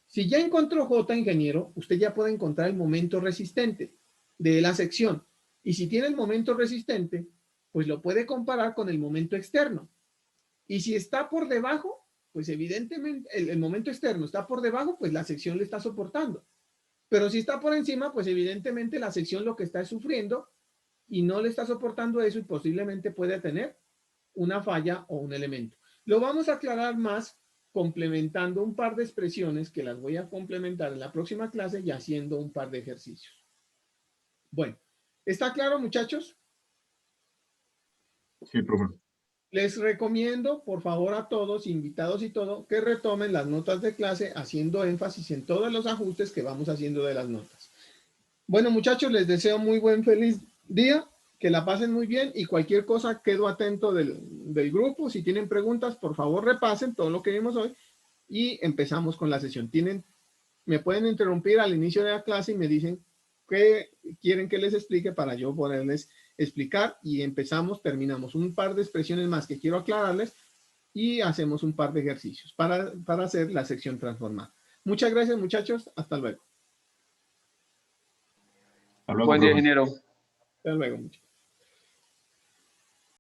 Si ya encontró J, ingeniero, usted ya puede encontrar el momento resistente de la sección. Y si tiene el momento resistente, pues lo puede comparar con el momento externo. Y si está por debajo, pues evidentemente el momento externo está por debajo, pues la sección le está soportando. Pero si está por encima, pues evidentemente la sección lo que está es sufriendo y no le está soportando eso y posiblemente puede tener una falla o un elemento. Lo vamos a aclarar más complementando un par de expresiones que las voy a complementar en la próxima clase y haciendo un par de ejercicios. Bueno, ¿está claro, muchachos? Sí, profe. Les recomiendo, por favor, a todos, invitados y todo, que retomen las notas de clase haciendo énfasis en todos los ajustes que vamos haciendo de las notas. Bueno, muchachos, les deseo muy feliz día, que la pasen muy bien y cualquier cosa quedo atento del grupo. Si tienen preguntas, por favor, repasen todo lo que vimos hoy y empezamos con la sesión. Me pueden interrumpir al inicio de la clase y me dicen qué quieren que les explique para yo poderles explicar y terminamos un par de expresiones más que quiero aclararles y hacemos un par de ejercicios para hacer la sección transformada. Muchas gracias, muchachos. Hasta luego. Hasta luego, Buen día, profe. ingeniero. Hasta luego, muchachos.